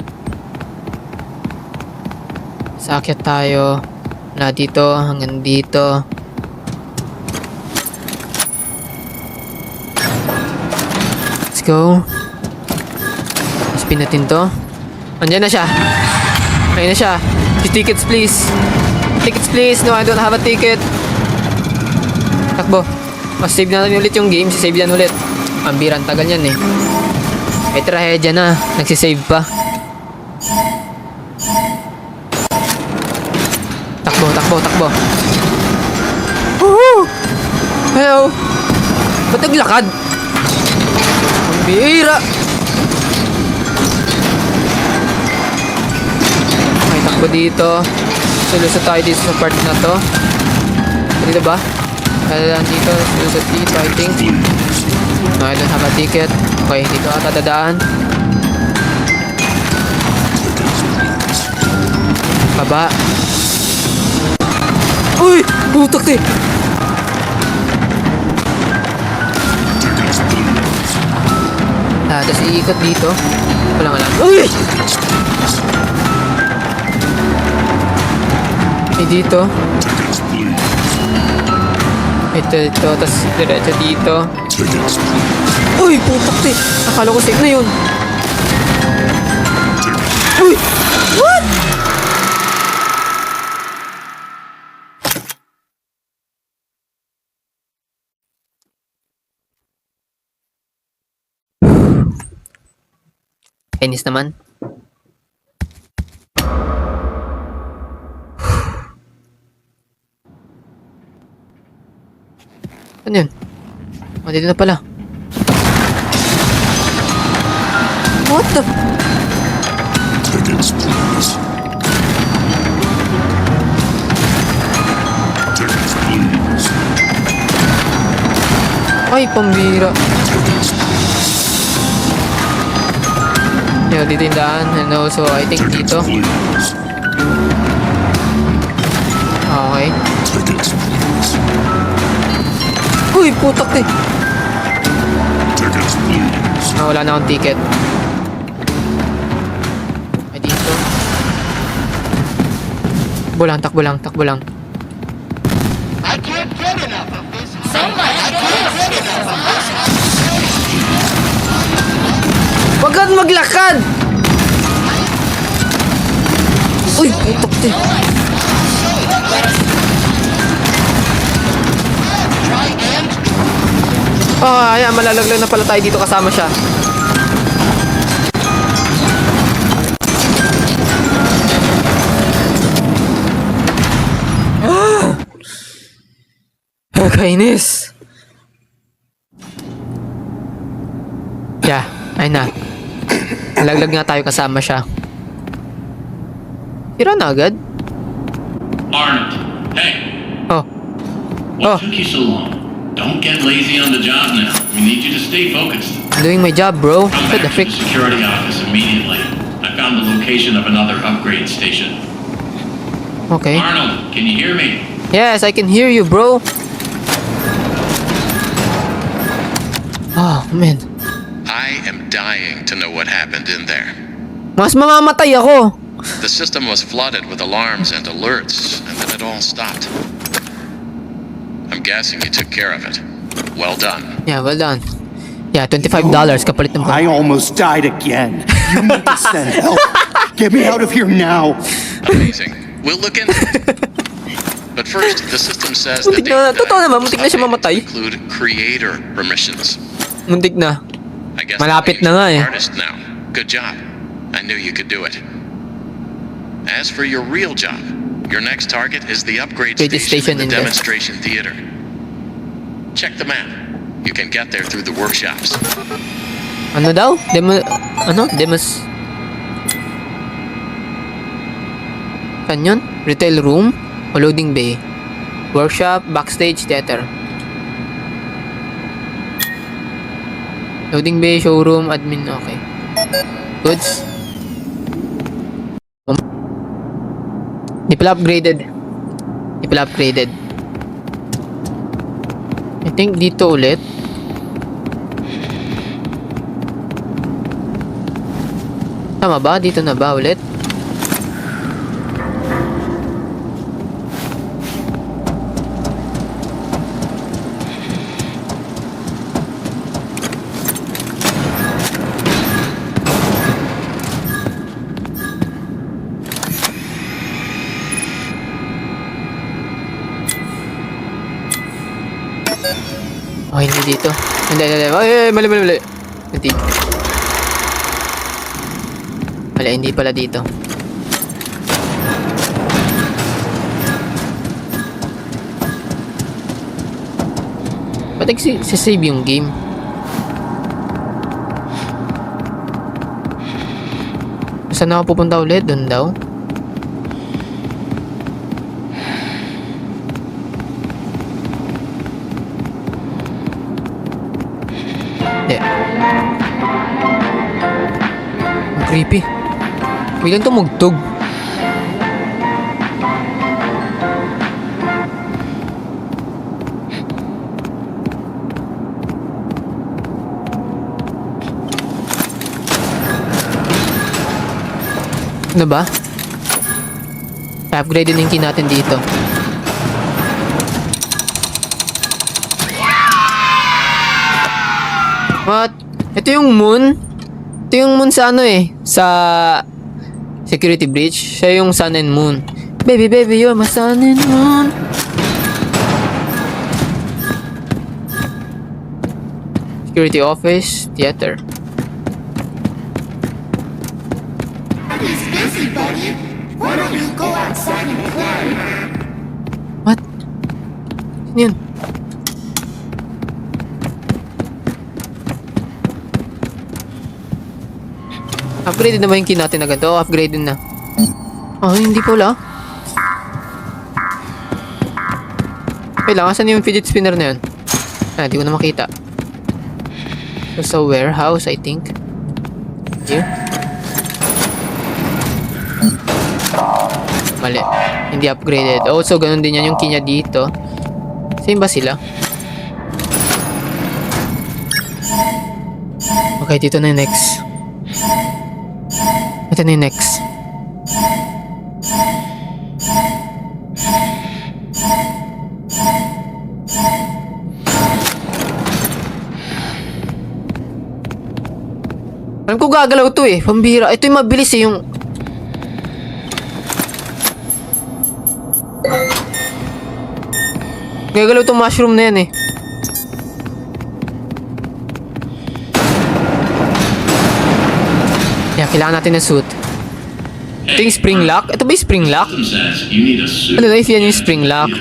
Saakyat tayo. Wala dito, hanggang dito. Let's go. Spin natin to. Andiyan na siya. Ayun na siya. Tickets please. Tickets please. No, I don't have a ticket. Takbo. Save na natin ulit yung game. Save yan ulit. Ang birang tagal yan eh. May trahedya na. Nagsisave pa. Takbo. Woohoo! Hello! Ba't naglakad? Ang bihira! May takbo dito. Sulusot tayo dito sa part na to. Dito ba? Kailan dito? Sulusot dito, I think. No, I don't have a ticket. Okay, dito ata dadaan. Baba. Uy! Putak eh! Tapos iikot dito. Wala. Uy! Dito. Ito. Tapos diretso dito. Uy! Putak eh! Akala ko save na yun. Uy! What? Kainis naman. Ano yun? Dito na pala. What the? Tickets, please. Tickets, please. Ay, pambira. Dito yung daan. And also, I think dito. Okay. Uy, putak eh. Wala na akong ticket. Ay, dito. Takbo lang. I can't get enough of this. I can't get enough of this. Wag kang maglakad! Uy, putok din. Ayan, malalaglag na pala tayo dito kasama siya. Kainis. Yeah, ayun na. Nalaglag nga tayo kasama siya. Tira na agad? Arnold, hey. Oh. What took you so long? Don't get lazy on the job now. We need you to stay focused. I'm doing my job, bro. Come What the back to frick? the security office immediately. I found the location of another upgrade station. Okay. Arnold, can you hear me? Yes, I can hear you, bro. Oh, man. I am dying to know what happened in there. Mas mamamatay ako. The system was flooded with alarms and alerts, and then it all stopped. I'm guessing you took care of it. Well done. Yeah, well done. Yeah, $25 kapalit ng I almost died again. You need to send help. Get me out of here now. Amazing. We'll look into it. But first, the system says that Muntik na, totoo naman, muntik na siya mamatay. include creator permissions. Muntik na. I guess Malapit that na nga makes you eh. an artist now. Good job. I knew you could do it. As for your real job, your next target is the upgrade Upgrade station station in the in the- demonstration theater. Check the map. You can get there through the workshops. Ano daw? Demos... Saan yun? Retail room? O loading bay? Workshop, backstage, theater. Loading bay, showroom, admin, okay. Goods. Di pala upgraded. I think dito ulit. Tama ba? Dito na ba ulit? Oh, hindi dito. Hindi. Ay, mali. Hindi. Wala, hindi pala dito. Ba't nagsisave yung game? Saan ako pupunta ulit? Doon daw? Hindi. Ang creepy. Biglang tumugtog. Ano ba? I-upgrade din yung key natin dito. What? Ito yung moon? Ito yung moon sa ano eh? Sa security breach. Siya yung sun and moon. Baby, you're my sun and moon. Security office, theater. He's busy, buddy. Why don't you go outside and play? What? Ano yun? Upgraded na ba yung key natin agad? Oo, upgraded na. Oh, hindi pala. Wait lang, asan yung fidget spinner na yun? Ah, di ko na makita. So, sa warehouse, I think. Here. Mali. Hindi upgraded. Oh, so ganun din yan yung key niya dito. Same ba sila? Okay, dito na yung next. Ito na yung next. Alam ko gagalaw to eh. Pambira. Ito yung mabilis eh. Yung... Gagalaw tong mushroom na yan eh. Yeah, kailangan natin ng suit. Ito yung spring lock. Ito ba yung spring lock? Says you need a suit. Ano na if yan yung spring lock?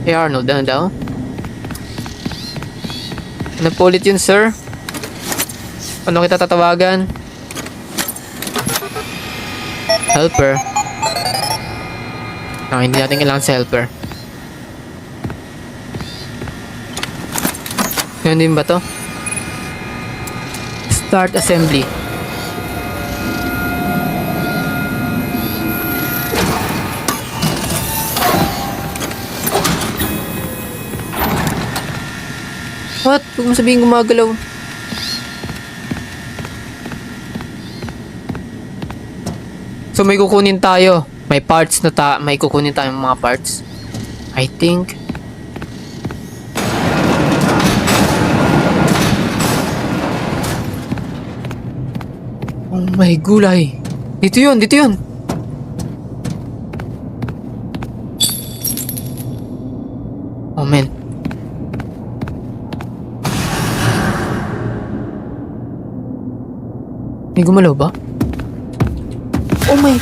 Hey Arnold, ano daw? Ano po ulit yun, sir? Ano kita tatawagan? Helper. Ah, hindi natin kailangan sa helper. Ganun din ba to? Start assembly. What? Huwag mo sabihin gumagalaw. So may kukunin tayo. May parts na may kukunin tayong mga parts. I think. Oh my gulay. Dito yun, dito yun. Oh man. May gumalaw ba? Oh my.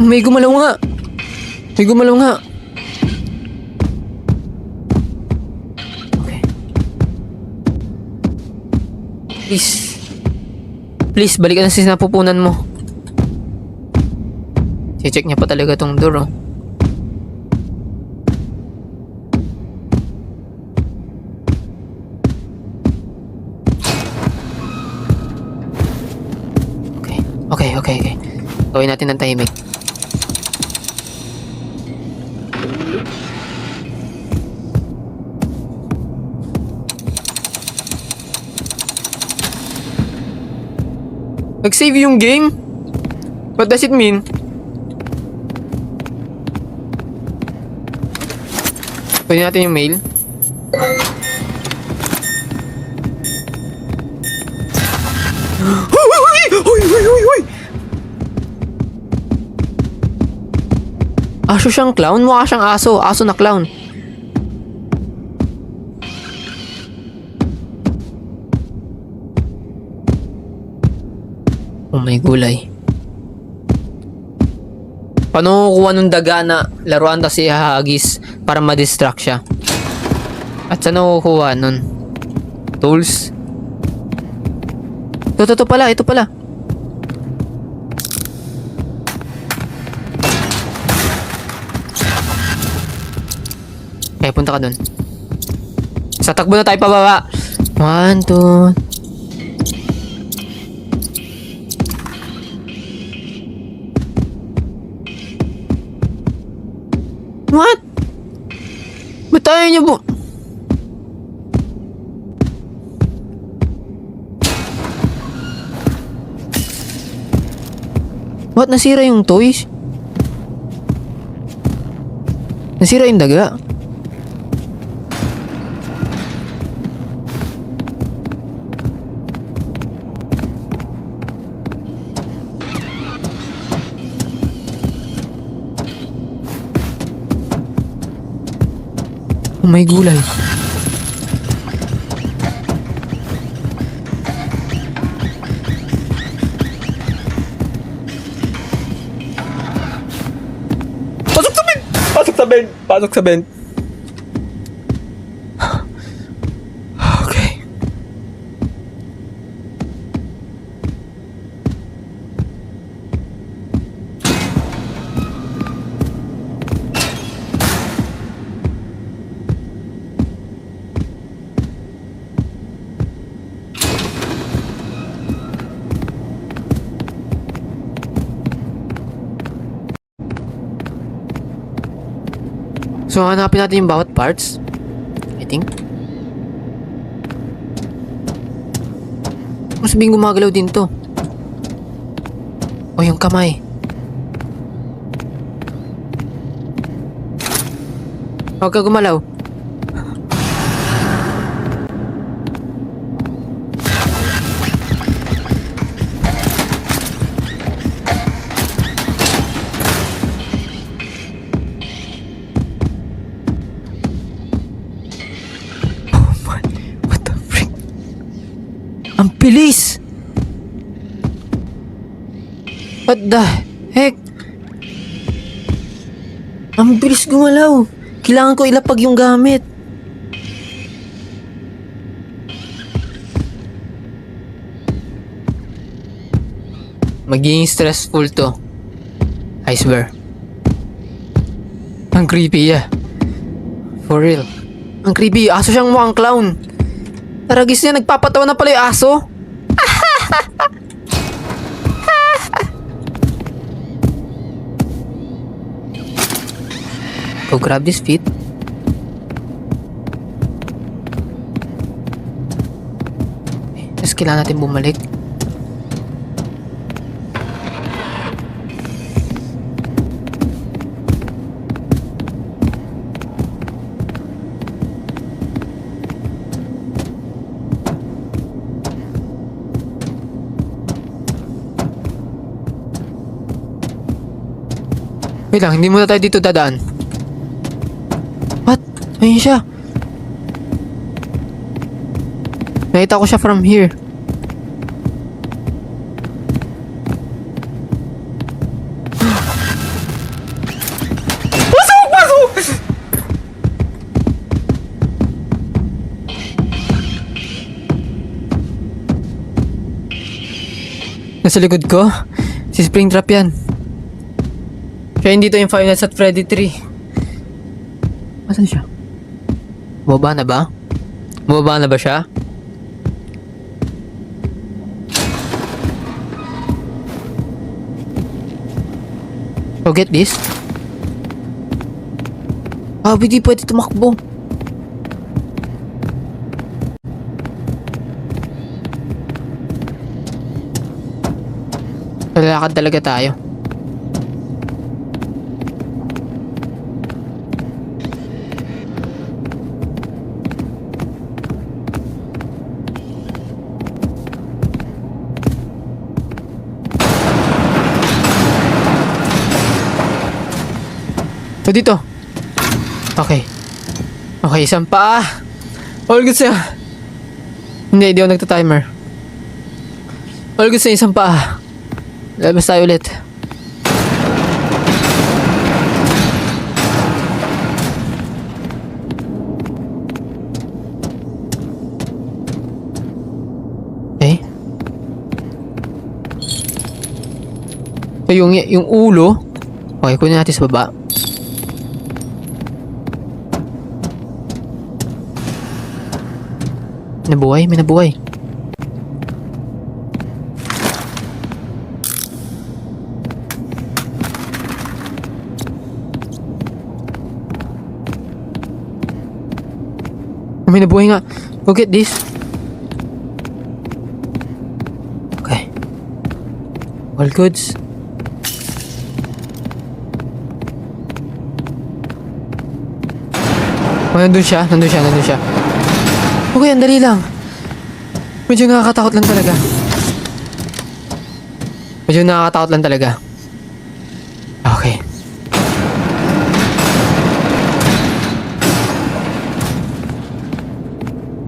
May gumalaw nga. May gumalaw nga. Okay. Please. Please, balikan na sa napupunan mo. Check niya pa talaga tong door, oh. Okay. Gawin natin ng tahimik. Nag-save yung game? What does it mean? Pwede natin yung mail. Uy! Aso siyang clown? Mukha siyang aso. Aso na clown. Oh my gulay. Paano kukuha nung daga na laruan ta si Hagis para ma-distract siya? At saan kukuha nun? Tools? Ito pala. Kaya punta ka dun. Sa takbo na tayo pababa. 1, 2. What? Ba't tayo niya po? What? Nasira yung toys? Nasira yung daga? Oh my gulay. Pasok sa vent. Okay. So, hanapin natin yung bawat parts. I think. Mas sabihin gumagalaw din to. O, yung kamay. Huwag ka gumalaw. Ang bilis! What the heck? Ang bilis gumalaw. Kailangan ko ilapag yung gamit. Magiging stressful to. I swear. Ang creepy, yeah. For real. Ang creepy. Aso siyang mukhang clown. Taragis niya, nagpapatawa na pala yung aso. Go grab this feet. kailangan natin bumalik. Wait lang, hindi muna tayo dito dadaan. What? Ayun siya. Nakita ko siya from here. Pasok! Pasok! Nasa likod ko? Si Springtrap yan. Kaya hindi to yung Five Nights at Freddy 3. Asan siya? Bumaba na ba? Bumaba na ba siya? So get this. Ah, hindi pwede tumakbo. Lalakad talaga tayo. So dito. Okay. Okay, isang paa. All good sa'yo. Hindi ako nagta-timer. All good sa'yo, isang paa. Labas tayo ulit. Okay. So yung ulo. Okay, kunin natin sa baba. Nabuhay, may nabuhay. May nabuhay nga. Go get this. Okay. All goods. Oh, nandun siya. Okay, ang dali lang. Medyo nakakatakot lang talaga. Okay.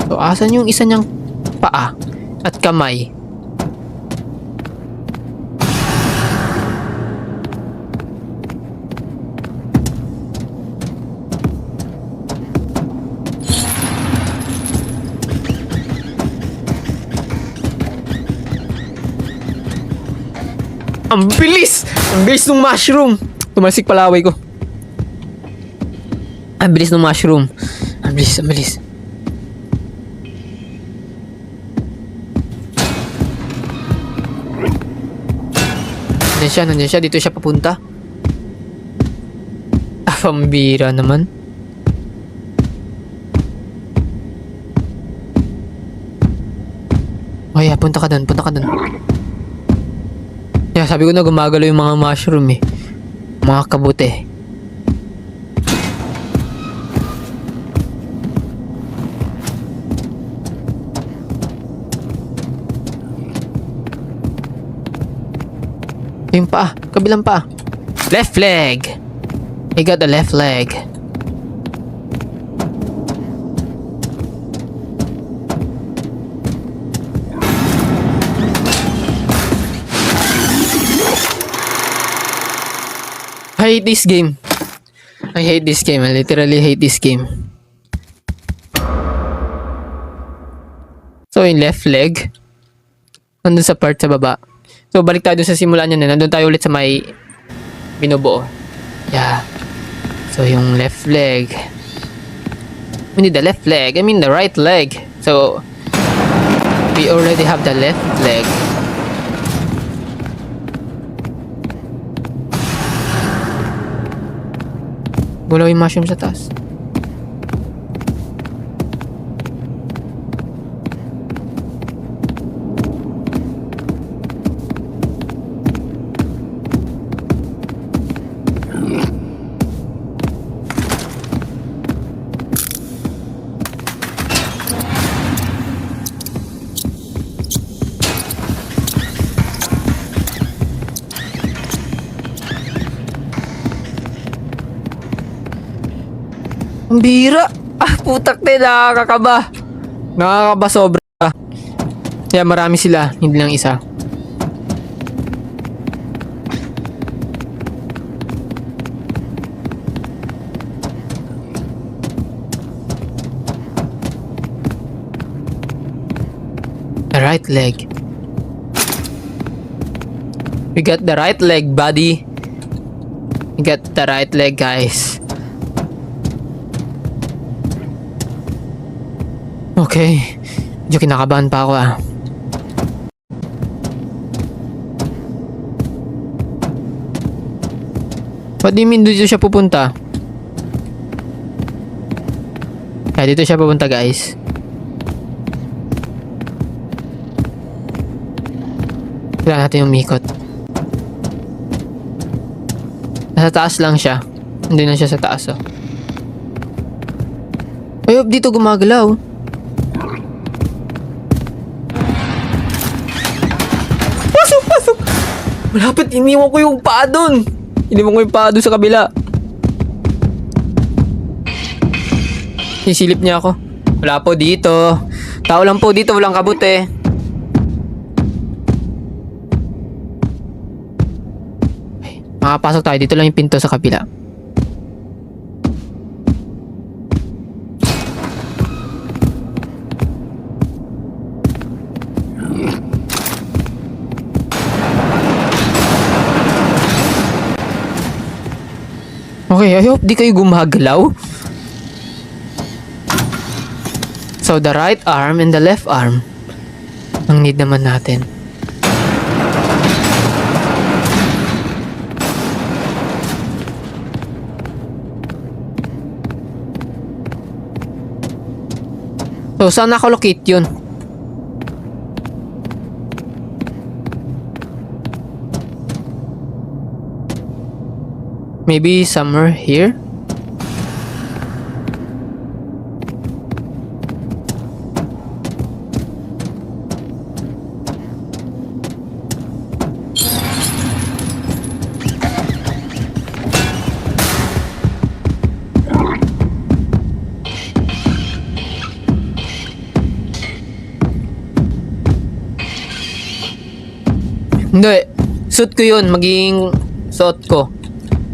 So, asan yung isa niyang paa at kamay? Ang bilis! Ang bilis ng mushroom! Tumalsik palaway ko. Ang bilis ng mushroom. Ang bilis. Nandiyan siya. Dito siya papunta. Ah, pambira naman. Ay, punta ka dun. Yeah, sabi ko na gumagalaw yung mga mushroom eh. Mga kabuti. Yung paa. Kabilang paa. Left leg. I got the left leg. I hate this game. I literally hate this game. So, yung left leg. Nandun sa part sa baba. So, balik tayo dun sa simulan yun. Nandun tayo ulit sa may binubuo. Yeah. So, yung left leg. We need the left leg. I mean the right leg. So, we already have the left leg. Gulaw yung mushroom sa taas. Ang bira. Ah, putak din. Nakakaba. Nakakaba sobra. Kaya marami sila. Hindi lang isa. The right leg. We got the right leg, buddy. We got the right leg, guys. Okay. Medyo kinakabahan pa ako ah. What do you mean dito siya pupunta? Kaya dito siya pupunta, guys. Kailangan natin umikot. Nasa taas lang siya. Hindi na siya sa taas, oh. Ay, dito gumagalaw. Pasok! Malapit, iniwan ko yung paa dun. Iniwan ko yung paa dun sa kabila. Sisilip niya ako. Wala po dito. Tao lang po dito, walang kabuti. Makapasok tayo. Dito lang yung pinto sa kabila. Okay, I hope di kayo gumagalaw. So, the right arm and the left arm ang need naman natin. So, saan nakalocate yun? Maybe somewhere here? Hindi. Suit ko yun. Magiging suot ko.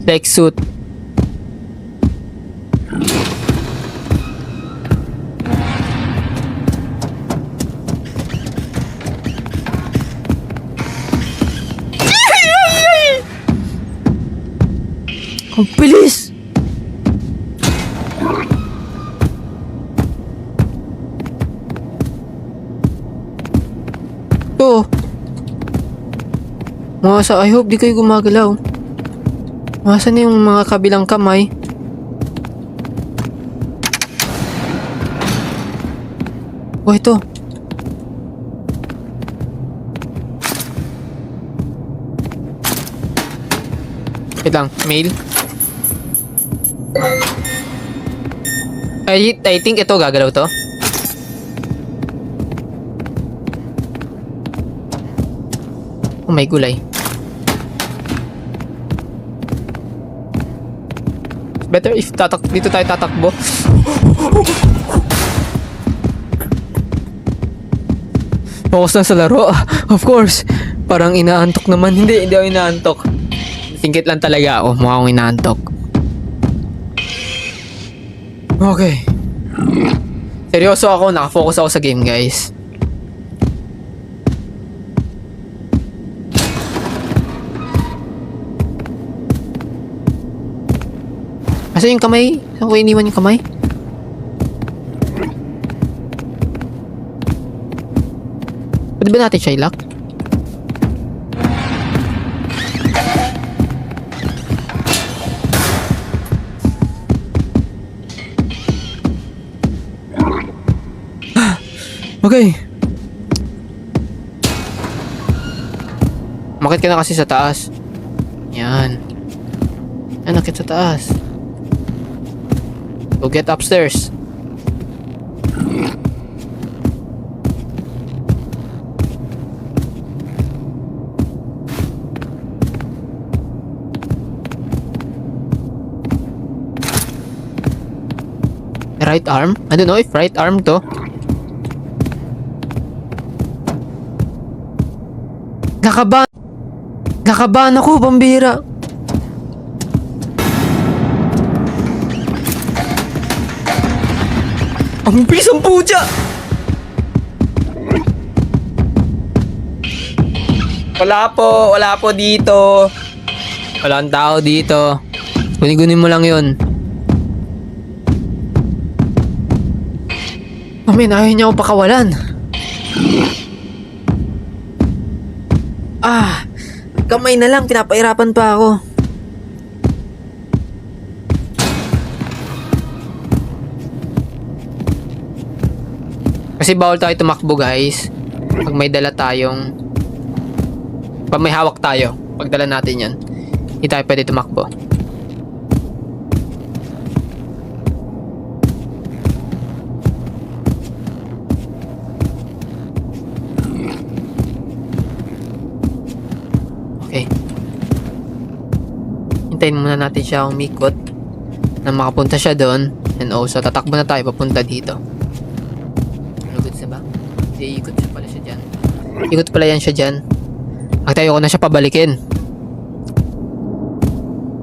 Like suit. Ang bilis! Ito. I hope di kayo gumagalaw. Nasaan na yung mga kabilang kamay? Oh, ito. Wait lang, mail. I think ito gagalaw to. Oh, may gulay. Better if dito tayo tatakbo. Focus lang sa laro. Of course. Parang inaantok naman. Hindi ako inaantok. Singkit lang talaga ako. Mukha akong inaantok. Okay. Seryoso ako. Nakafocus ako sa game, guys. Asa yung kamay? Saan ko iniwan yung kamay? Pwede ba natin siya ilak? Okay. Makit ka na kasi sa taas. Yan. Yan, nakit sa taas. Go get upstairs. right arm? I don't know if right arm to. Nakabahan ako, pambira. Ang bilis ang puja! Wala po dito. Walang tao dito. Guni-gunin mo lang yun. Amin, ayaw niya ako pakawalan. Kamay na lang, pinapahirapan pa ako. Kasi bawal tayo tumakbo, guys. Pag may dala tayong... Pag may hawak tayo, pagdala natin yan, hindi tayo pwede tumakbo. Okay. Hintayin muna natin siya umikot na makapunta siya doon. And also, tatakbo na tayo papunta dito. Ano, goods na ba? Hindi, ikot siya pala siya dyan. Ikot pala yan siya dyan. At ayoko na siya pabalikin.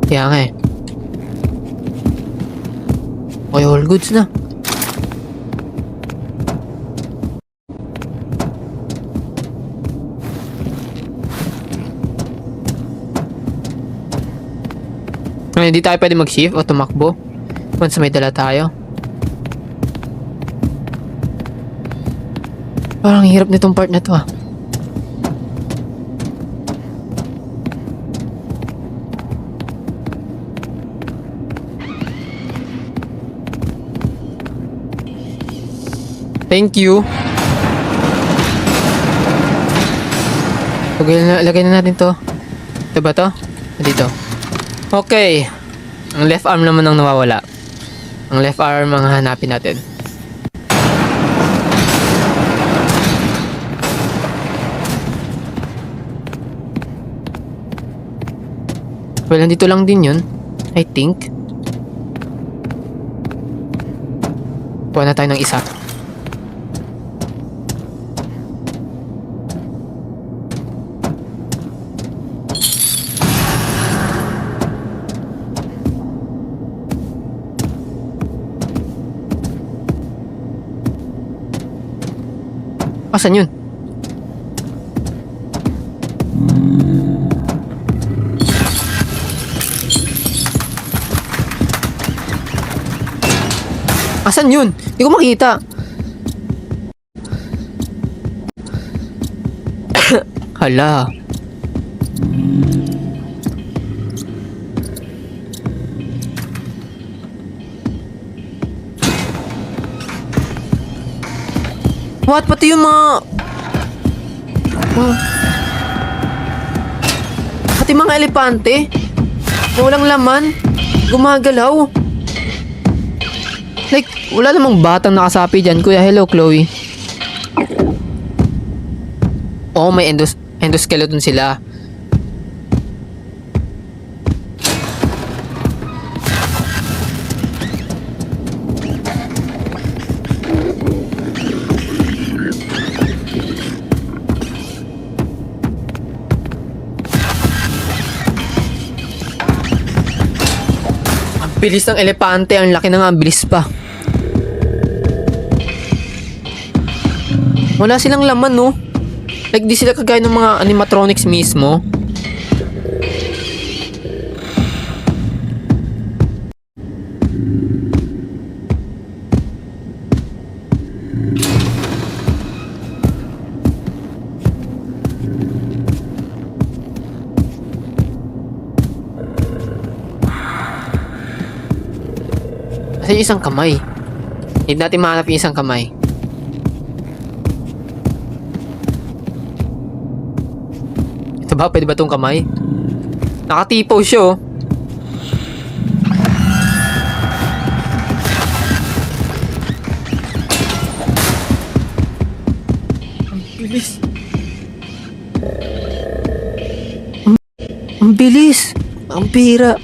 Kaya nga eh. Okay, all goods na. Ngayon, hindi tayo pwede mag-shift o tumakbo once may dala tayo. Parang hirap nitong part na to ah. Thank you. Lagay na natin to. Ito ba to? Dito. Okay. Ang left arm naman ang nawawala. Ang left arm ang hanapin natin. Well, nandito lang din yun. I think. Kuha na tayo ng isa. Asan yun? Asan yun? Hindi ko makita. Hala. What? Pati yung pati mga elepante na walang laman gumagalaw. Like, wala namang batang nakasapi dyan, kuya. Hello, Chloe. Oh, may endoskeleton sila. Bilis ng elepante, ang laki na nga, bilis pa. Wala silang laman, no? Like, di sila kagaya ng mga animatronics mismo. Kasi isang kamay. Hindi natin mahanap yung isang kamay. Ito ba? Pwede ba itong kamay? Nakatipo siya, oh. Ang bilis. Ang bilis. Ang bira.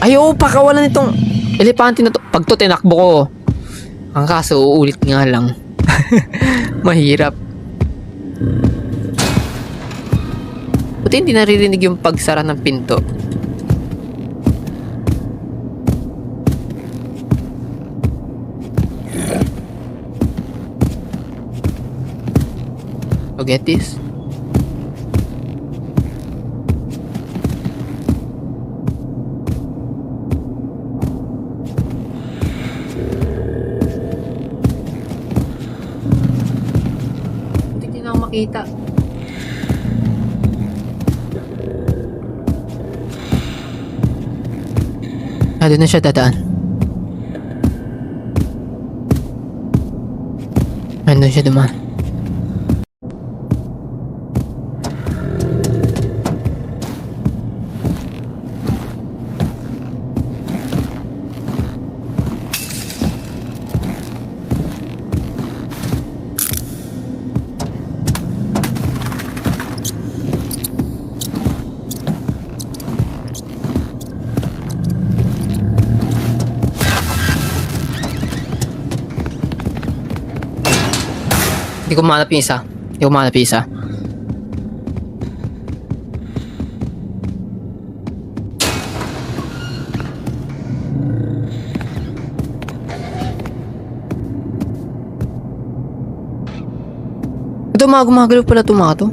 Ayaw, pakawalan itong... Elepante na to. Pag to tinakbo ko, ang kaso uulit nga lang. Mahirap. Buti hindi naririnig yung pagsara ng pinto. So get this. Hindi na ako makita. Doon na siya dadaan. Doon siya dumaan. Hindi ko mahanap yung isa. Hindi ko mahanap yung isa. Ito mga gumagalaw pala ito mga to.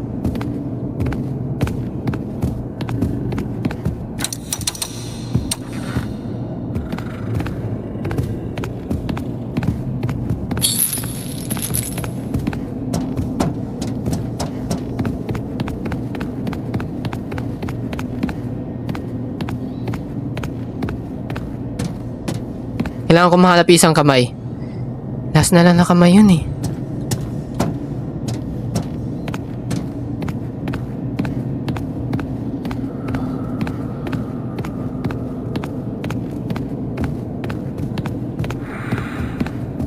Kailangan ko mahanap isang kamay. Last na lang na kamay yun eh.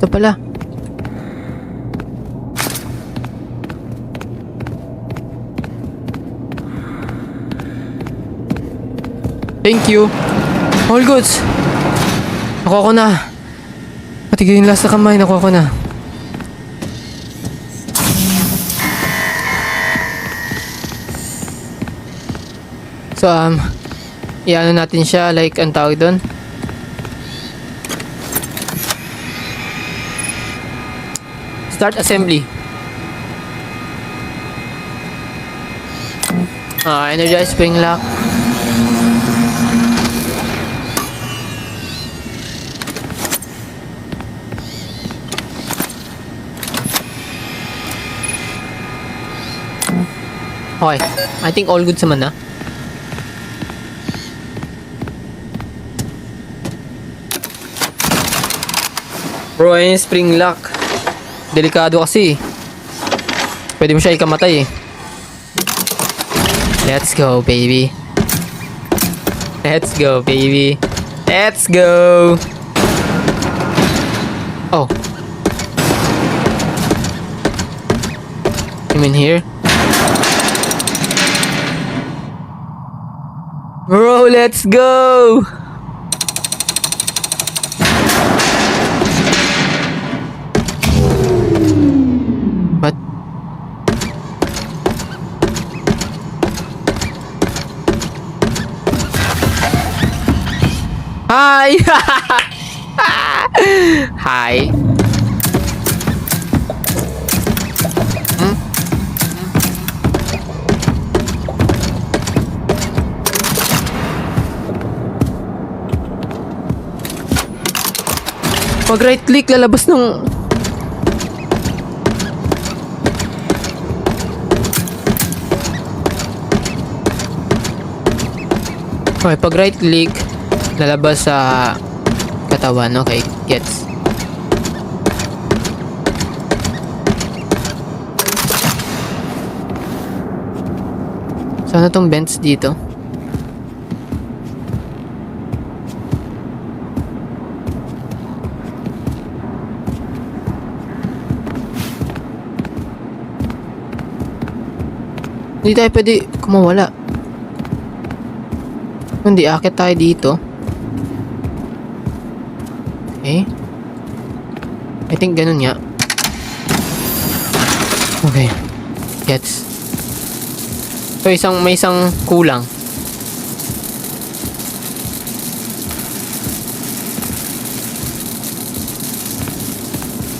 Ito pala. Thank you. All goods. Nakuha ko na. Patigil yung last na kamay. Nakuha ko na. So, i-ano natin siya. Like, ang tawag doon. Start assembly. Energize spring lock. Okay. I think all good naman na. Bro, ayun yung spring lock. Delikado kasi. Pwede mo siya ikamatay eh. Let's go, baby. Let's go, baby. Let's go. Oh. You mean here? Bro, let's go! What? Hi! Hi. Pag right click, lalabas ng... Okay, pag right click, lalabas sa katawan. Okay, gets. Sana tong vents dito. Hindi tayo pwede kumawala. Hindi, akit tayo dito. Okay. I think ganun nga. Okay. Gets. So, may isang kulang.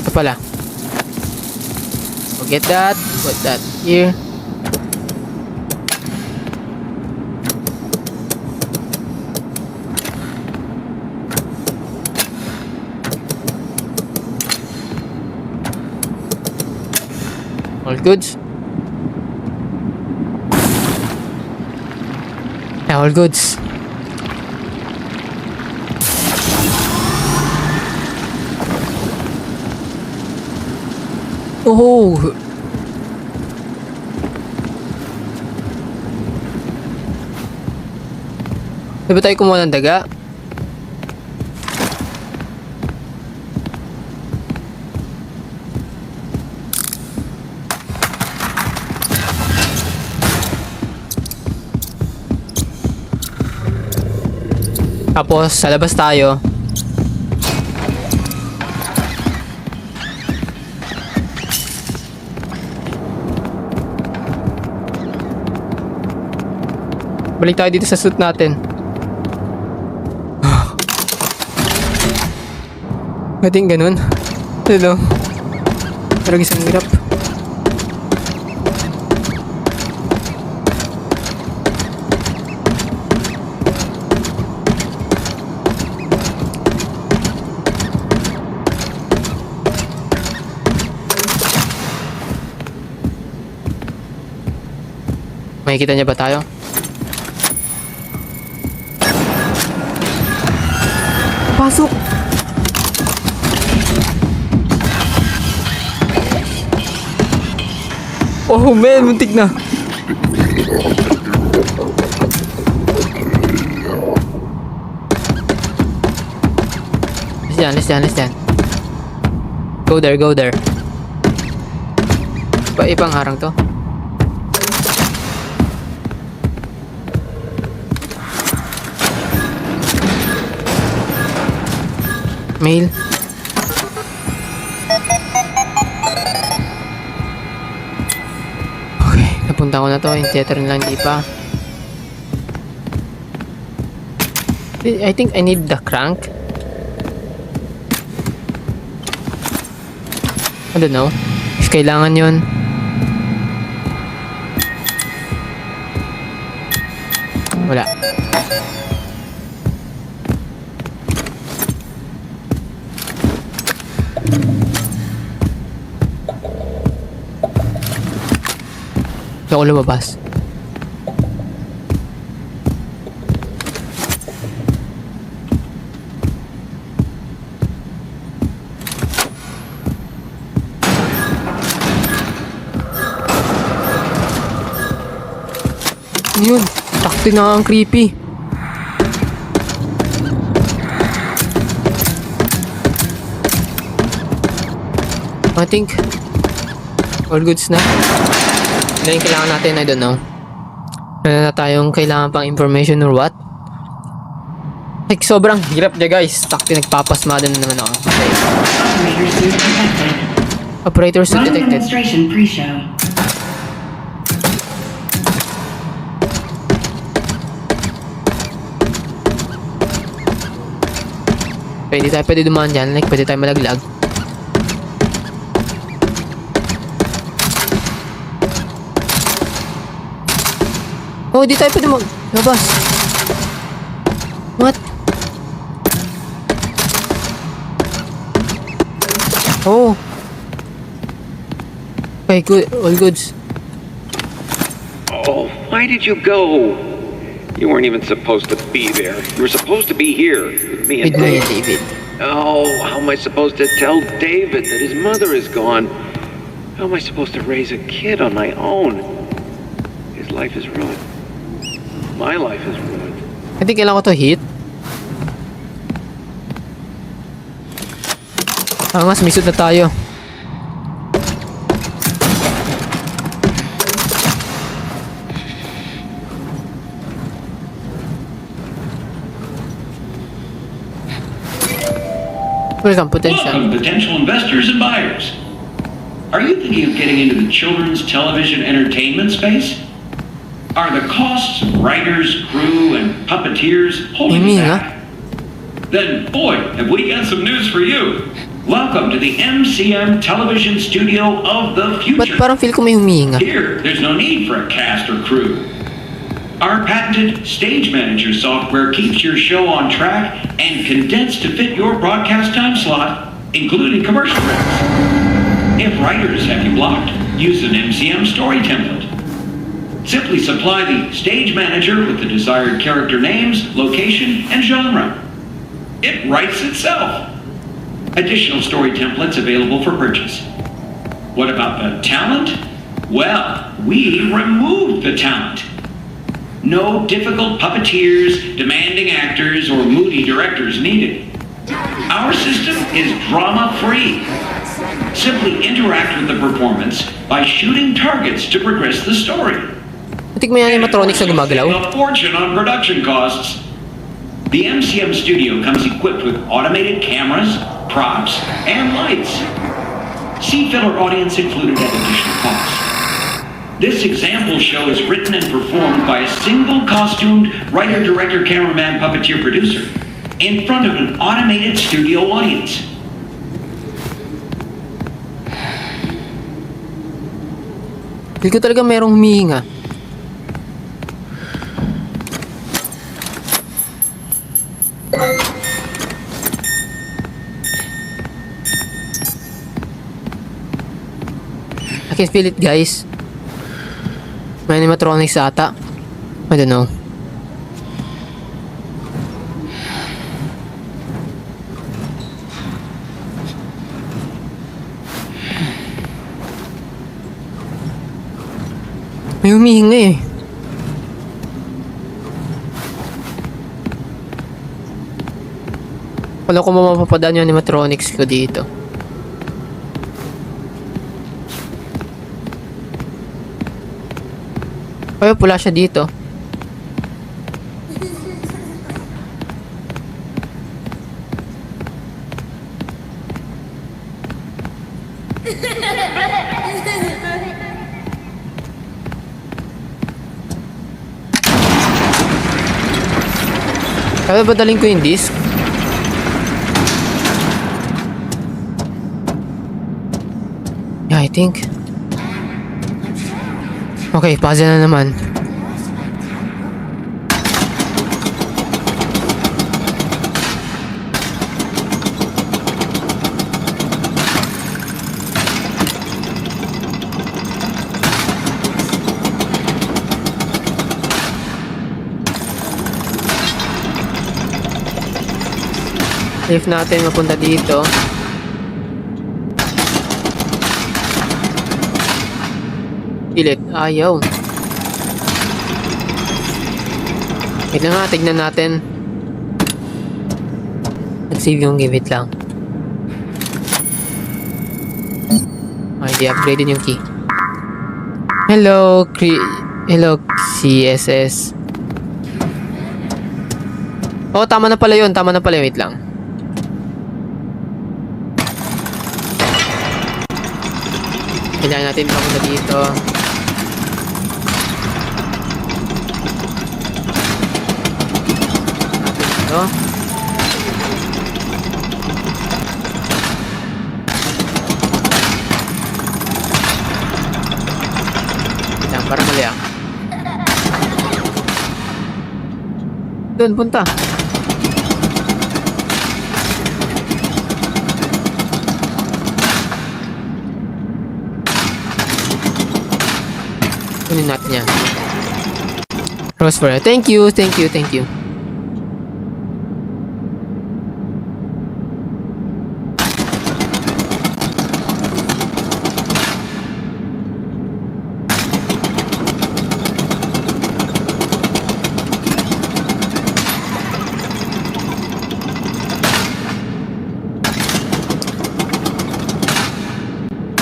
Ito pala. So, get that. Put that here. All goods. Yeah, all goods. Oh! Diba tayo kumuha ng daga? Tapos, sa labas tayo. Balik tayo dito sa suit natin. I think ganun. Hello. Parang isang hirap. Makikita niya ba tayo? Pasok! Oh man, muntik na! Let's dyan. Go there. Ibang harang to. Mail. Okay, napunta ko na to. Yung theater lang, di pa. I think I need the crank. I don't know. If kailangan yun. Wala. Hindi ako lumabas. Yun, takti na ang creepy. I think all goods na. Ano yung kailangan natin? I don't know. Ano na tayong kailangan pang information or what? Like, sobrang hirap niya guys. Takti nagpapasmada na naman ako. Operator suit detected. Demonstration pre-show. Pwede dumaan dyan. Like, pwede tayo malaglag. Oh, di tayo pwede labas. What? Oh. Okay, good. All goods. Oh, why did you go? You weren't even supposed to be there. You were supposed to be here with me and David. Oh, how am I supposed to tell David that his mother is gone? How am I supposed to raise a kid on my own? His life is ruined. My life is ruined. I think kailangan ko to hit. Mas misud na tayo. Welcome, potential. Welcome, potential investors and buyers. Are you thinking of getting into the children's television entertainment space? Are the costs of writers, crew, and puppeteers holding you back? Then, boy, have we got some news for you. Welcome to the MCM Television Studio of the Ba't Future. parang feel ko may humihinga? Here, there's no need for a cast or crew. Our patented Stage Manager software keeps your show on track and condensed to fit your broadcast time slot, including commercial breaks. If writers have you blocked, use an MCM story template. Simply supply the Stage Manager with the desired character names, location, and genre. It writes itself. Additional story templates available for purchase. What about the talent? Well, we removed the talent. No difficult puppeteers, demanding actors, or moody directors needed. Our system is drama-free. Simply interact with the performance by shooting targets to progress the story. Butik may animatronics na gumagalaw. Save a fortune on production costs. The MCM studio comes equipped with automated cameras, props, and lights. See filler audience included at additional cost. This example show is written and performed by a single costumed writer, director, cameraman, puppeteer, producer in front of an automated studio audience. Feel ko talaga merong humihinga. I can feel it, guys. May animatronics ata. I don't know. May humihinga eh. Wala ko mapapadaan yung animatronics ko dito. Kaya pula siya dito. Kaya ba daling ko yung disc? Yeah, I think. Okay, puzzle na naman. Lift natin mapunta dito. Pilit. Ayaw. Wait na nga, tignan natin. Nag-save yung game, wait lang. Okay, di-upgraded yung key. Hello, hello, CSS. Oh, tama na pala yun. Tama na pala yun. Wait lang. Kailangan natin mapunta dito. Ito. Yan, para mali ah. Doon, punta. Kunin natin yan. Rose for it. Thank you, thank you, thank you.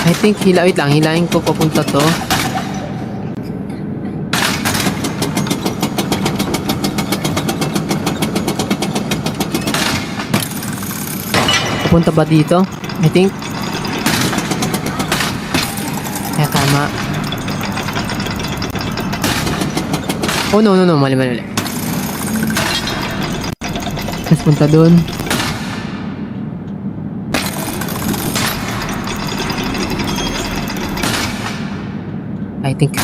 I think wait lang, hilahin ko papunta to. Punta ba dito? I think. Kaya tama. Oh, no. Mali. Mas punta dun. I think.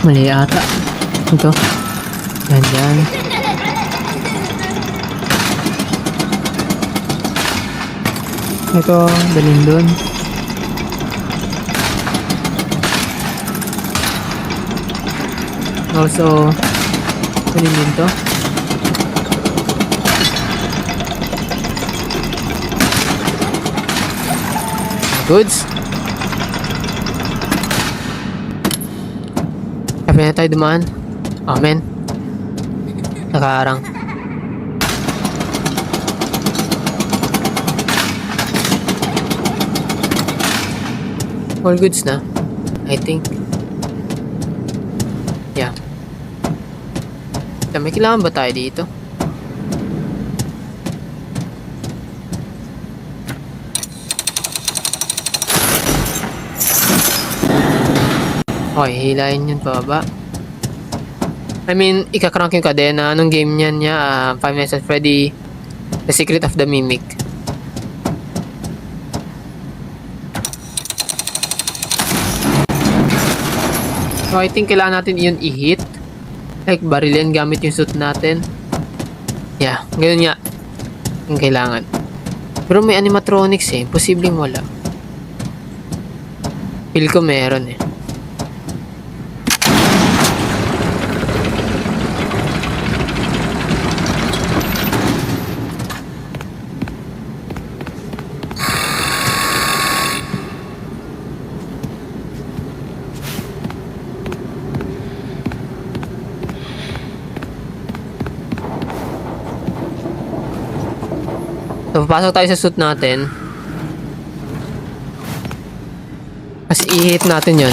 Mali ata. Ito. Yan. Ito, dalhin dun. Also, kunin din to. Goods. Sabi na tayo dumaan. Amen. Nakaarang. All goods na. I think. Yeah. May kailangan ba tayo dito? Okay, hilahin yun pababa. I mean, ikakrank yung kadena. Anong game niyan niya? Five Nights at Freddy, The Secret of the Mimic. So, I think kailangan natin yun i-hit. Like, barilin gamit yung suit natin. Yeah, ganyan nga. Yung kailangan. Pero may animatronics eh. Posibleng wala. Feel ko meron eh. So, papasok tayo sa suit natin. Kasi i-hit natin yun.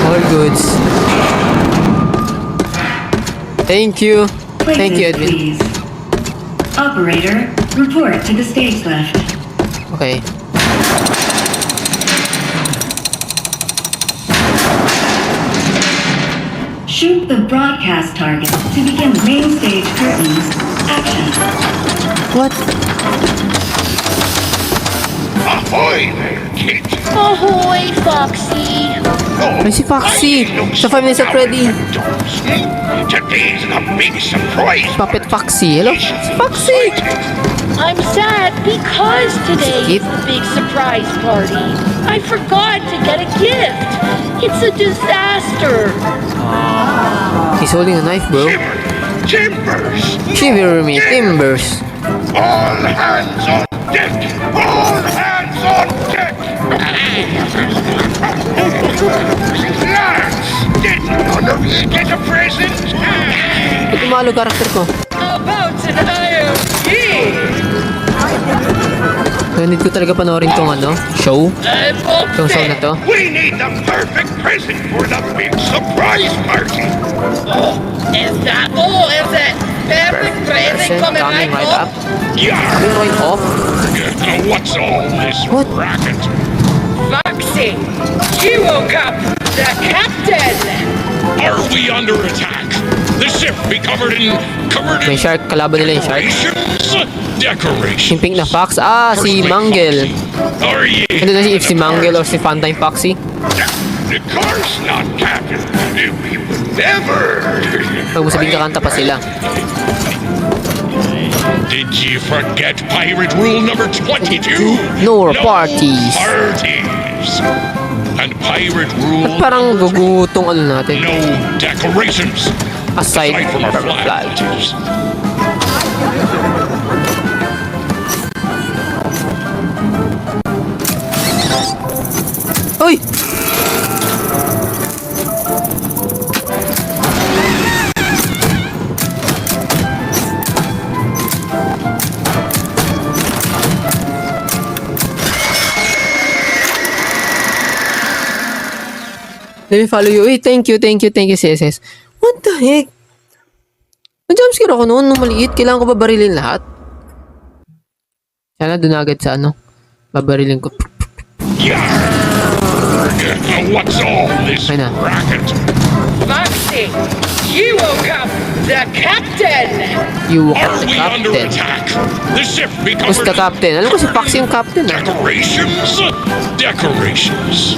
All goods. Thank you. Thank you, Edwin. Operator, report to the stage left. Okay. Shoot the broadcast target to begin main stage curtains. Action. What? Ahoy there, kid. Ahoy, Foxy! Ay, si Foxy! Sa 5 Nights at Freddy! Today's a big surprise. Puppet Foxy! Hello? Si Foxy! I'm sad because today is the big surprise party. I forgot to get a gift. It's a disaster. He's holding a knife, bro. Timbers. Shiver me timbers. All hands on deck. All hands on deck. Lads, did none of you get a present? Ito malo karakter ko. About an IoT. So, need ko talaga panoorin tong show. Tong show na to. We need the perfect present for the big surprise party. Is it perfect present coming right up? Yeah. Coming right off? What's all this racket? Foxy, you woke up the captain. Are we under attack? The ship be covered in May shark. Kalaban nila yung shark. decorations. Yung pink na fox. Si Mangle. Ano na if si Mangle or si Funtime Foxy? The car's not captain. We would never. Pag mo sabihin kakanta pa sila. Did you forget pirate rule number 22? No parties. Parties. And pirate rule. At parang gugutong natin. No decorations. Aside from our flag. flags. Uy! Let me follow you. Thank you, CSS. What the heck? Na-jumpscare ako noon nung maliit. Kailangan ko ba barilin lahat? Sana doon agad sa babarilin ko. What's all this Ayun na. racket? Foxy, you woke up the captain! You walk Are the we under captain. attack? The ship Who's recovered the captain? Alam ko si Foxy yung captain. decorations? Decorations.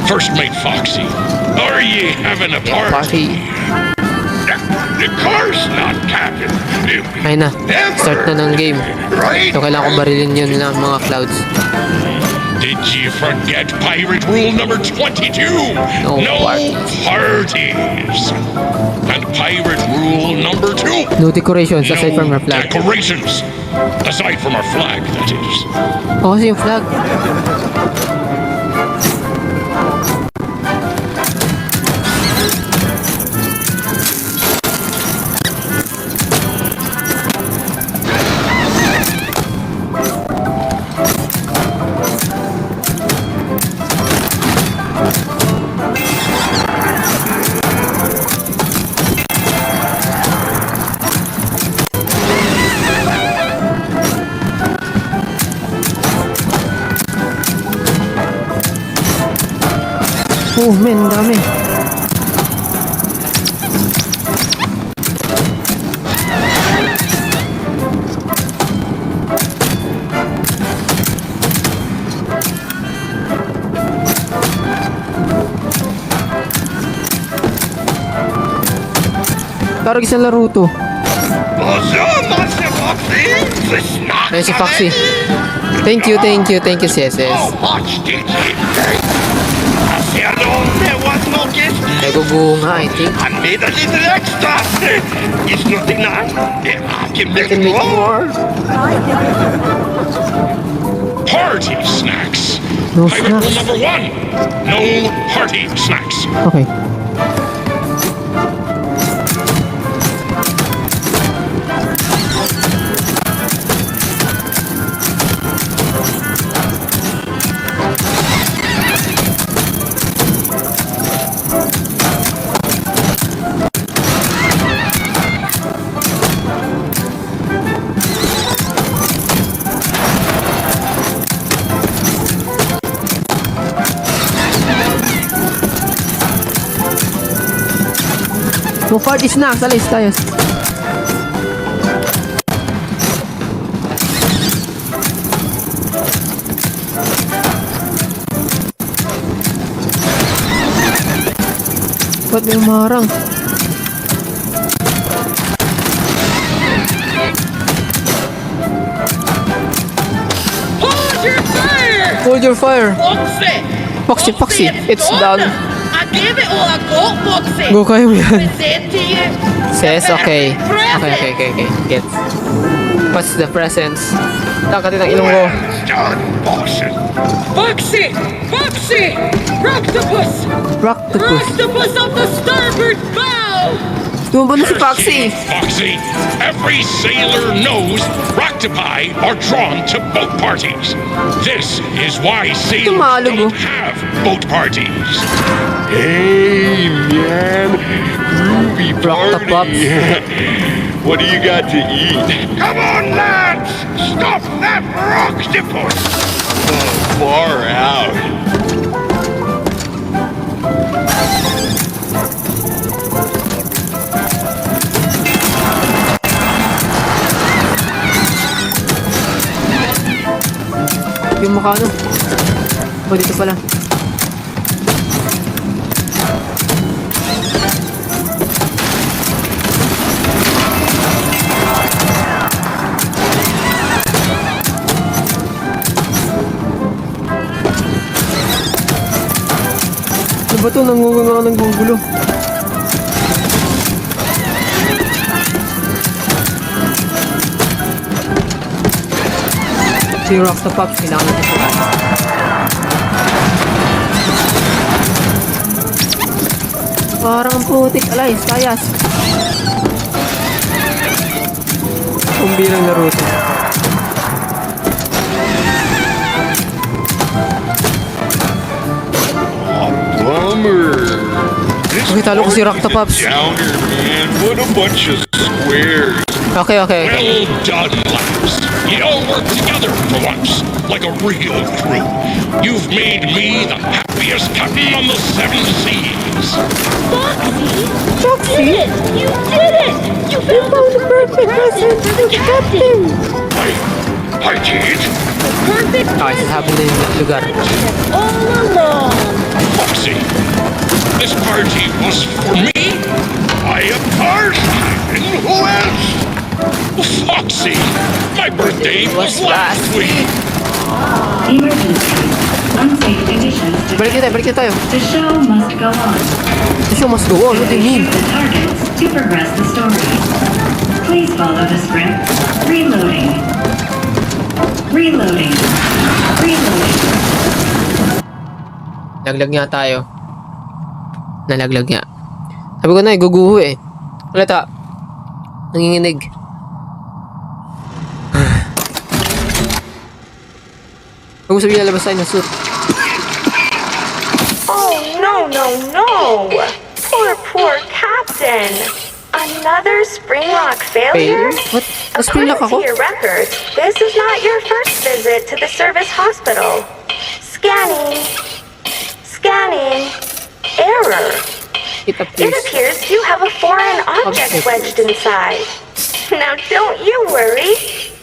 First Mate Foxy, are ye having a party? Of course not, Captain. Ayun na. Start na ng game. So, kailangan ko barilin yun ng mga clouds. Did you forget pirate rule number 22? No parties. And pirate rule number 2. No decorations aside from our flag. Decorations. Aside from our flag, that is. Oh, kasi yung flag. Oh, men, ang dami. Parang isang laro to. Ayun si Foxy. Thank you, CSS. There was no guest. Nagugunga, I think. I made a little extra. It's not enough. I can make more. Party snacks. No Pirate rule snacks. number 1. No party snacks. Okay. No party snacks, alis tayo. Ba't may umarang? Hold your fire! Hold your fire. Foxy! It's done. I give it all I got, Foxy! Go, kaya mo yan. Present to you. Says, okay. Present. Okay. Get. What's the presents? Takatin ang ilong ko. Foxy! Rocktopus! Rocktopus. Rocktopus on the starboard bow! Tumbo na si Foxy. Foxy, every sailor knows Roctopi are drawn to boat parties. This is why sailors don't have boat parties. Hey, man. Groovy party. What do you got to eat? Come on, lads! Stop that Rocktopus! Far out. Yung mukha ano? Oh, dito pala. Ano ba ito? Nangungunga ng gugulo. Si Rocktopus, kailangan natin siya. Parang ang putik, alay, sayas. Kumbirang laro ito. Bummer. Uy, talo ko si Roctopops. Downer, man. What a bunch of squares. Okay. Well done, lads. You all work together for once, like a real crew. You've made me the happiest captain on the 7 seas. Foxy! You did it! You found the perfect present for the captain! I did? Perfect Okay, sasabi na yung lugar. all along! Foxy, this party was for me? I am Tarzan, and who else? Foxy, my birthday was last week. Emergency. Unsafe conditions Balik na tayo. The show must go on. The show must go on. What do you mean? The targets to progress the story. Please follow the script. Reloading. Reloading. Laglag nga tayo. Nalaglag nga. Sabi ko na, guguho eh. Wala ta. Nanginginig. Huwag mo sabihin lalabas tayo ng suit. Oh, no. Poor Captain. Another Springlock failure? What? Springlock ako? According to your records, this is not your first visit to the service hospital. Scanning. Error. It appears you have a foreign object wedged inside. Now don't you worry.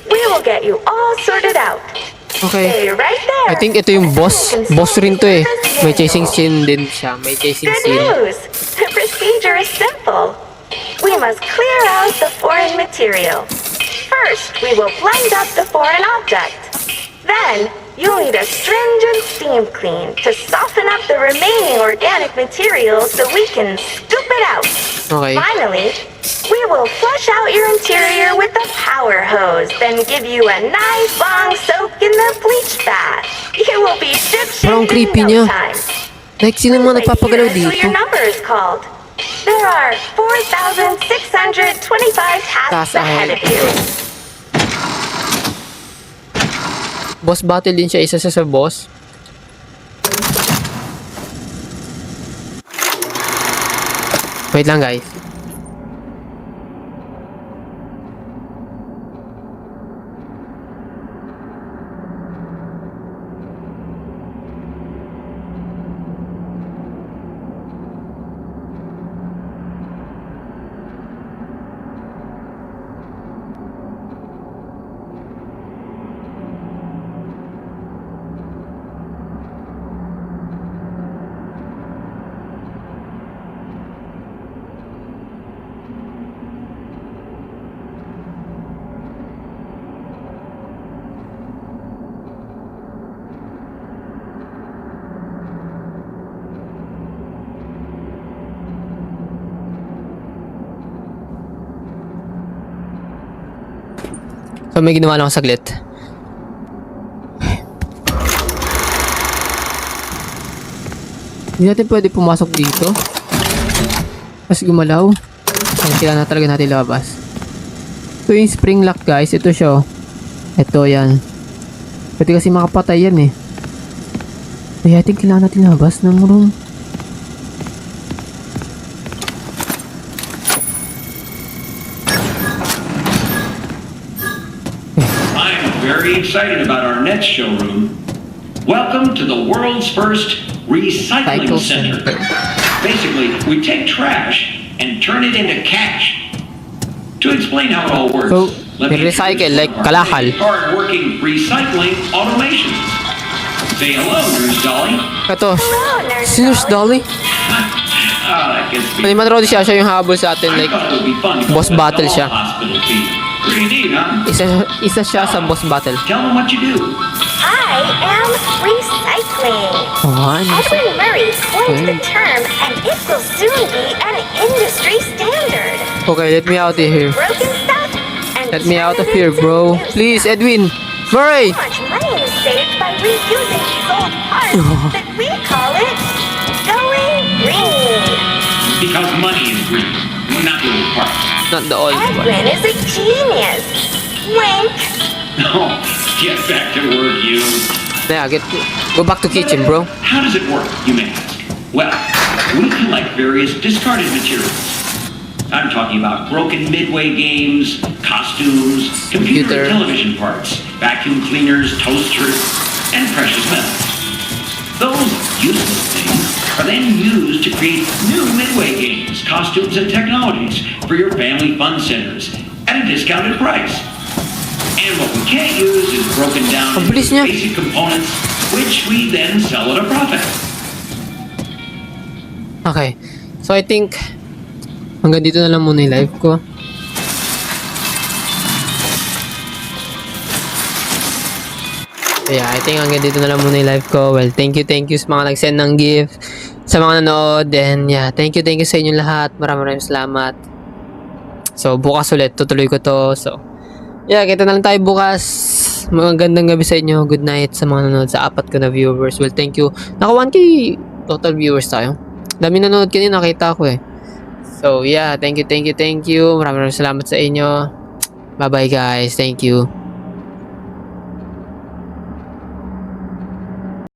We will get you all sorted out. Okay. Stay right there. I think ito yung boss. Boss rin to eh. May chasing scene din siya. May chasing Good scene. news. The procedure is simple. We must clear out the foreign material. First, we will blend up the foreign object. Then, you'll need a stringent steam clean to soften up the remaining organic material so we can scoop it out. Okay. Finally, we will flush out your interior with a power hose, then give you a nice long soak in the bleach bath. You will be ship-shape Parang in creepy no niya. time. Like, sino mga nagpapagalaw Here's who dito? your number is called. There are 4,625 tasks ahead of you. Boss battle din siya. Isa sa boss. Wait lang guys. So may ginawa lang ako saglit. Hindi natin pwede pumasok dito. Mas gumalaw. Kailangan na talaga natin labas. Ito yung spring lock guys. Ito siya. Ito yan. Pwede kasi makapatay yan eh. Kaya I think kailangan natin labas ng room. Very excited about our next showroom. Welcome to the world's first recycling center. Basically, we take trash and turn it into cash. To explain how it all works, So, recycle like kalakal. hard-working recycling automations. Say hello, Nurse Dolly. Ito. Si Nurse Dolly? That gets me. Animan Rodi siya yung habol sa atin. Like, It would be fun if boss we battle all siya. hospital fee. Pretty neat, huh? Isa siya sa boss battle. Tell them what you do. I am recycling. Oh, Edwin Murray coined the term, and it will soon be an industry standard. Okay, let me out of here. Broken stuff and Let me out of here, bro. Please, Edwin. Murray! so much money is saved by reusing these old parts that we call it going green. Because money is green, not the old parts. Not the old one. Edwin is a genius. Wink. Oh, get back to work, you. Yeah, go back to kitchen, bro. How does it work, you may ask? Well, we collect various discarded materials. I'm talking about broken Midway games, costumes, computer and television parts, vacuum cleaners, toasters, and precious metals. Those useless things are then used to create new Midway games, costumes, and technologies for your family fun centers at a discounted price. And what we can't use is broken down into basic components, which we then sell at a profit. Okay. So, I think hanggang dito na lang muna yung live ko. Yeah, I think hanggang dito na lang muna yung live ko. Well, thank you sa mga nag-send ng gift, sa mga nanood, and yeah, thank you sa inyo lahat. Maraming salamat. So, bukas ulit, tutuloy ko to. So, yeah, kita na lang tayo bukas. Magandang gabi sa inyo. Good night sa mga nanood, sa 4 ko na viewers. Well, thank you. Naka 1K total viewers tayo. Dami nanood kanina, nakita ko eh. So, yeah, thank you. Maraming salamat sa inyo. Bye-bye guys. Thank you.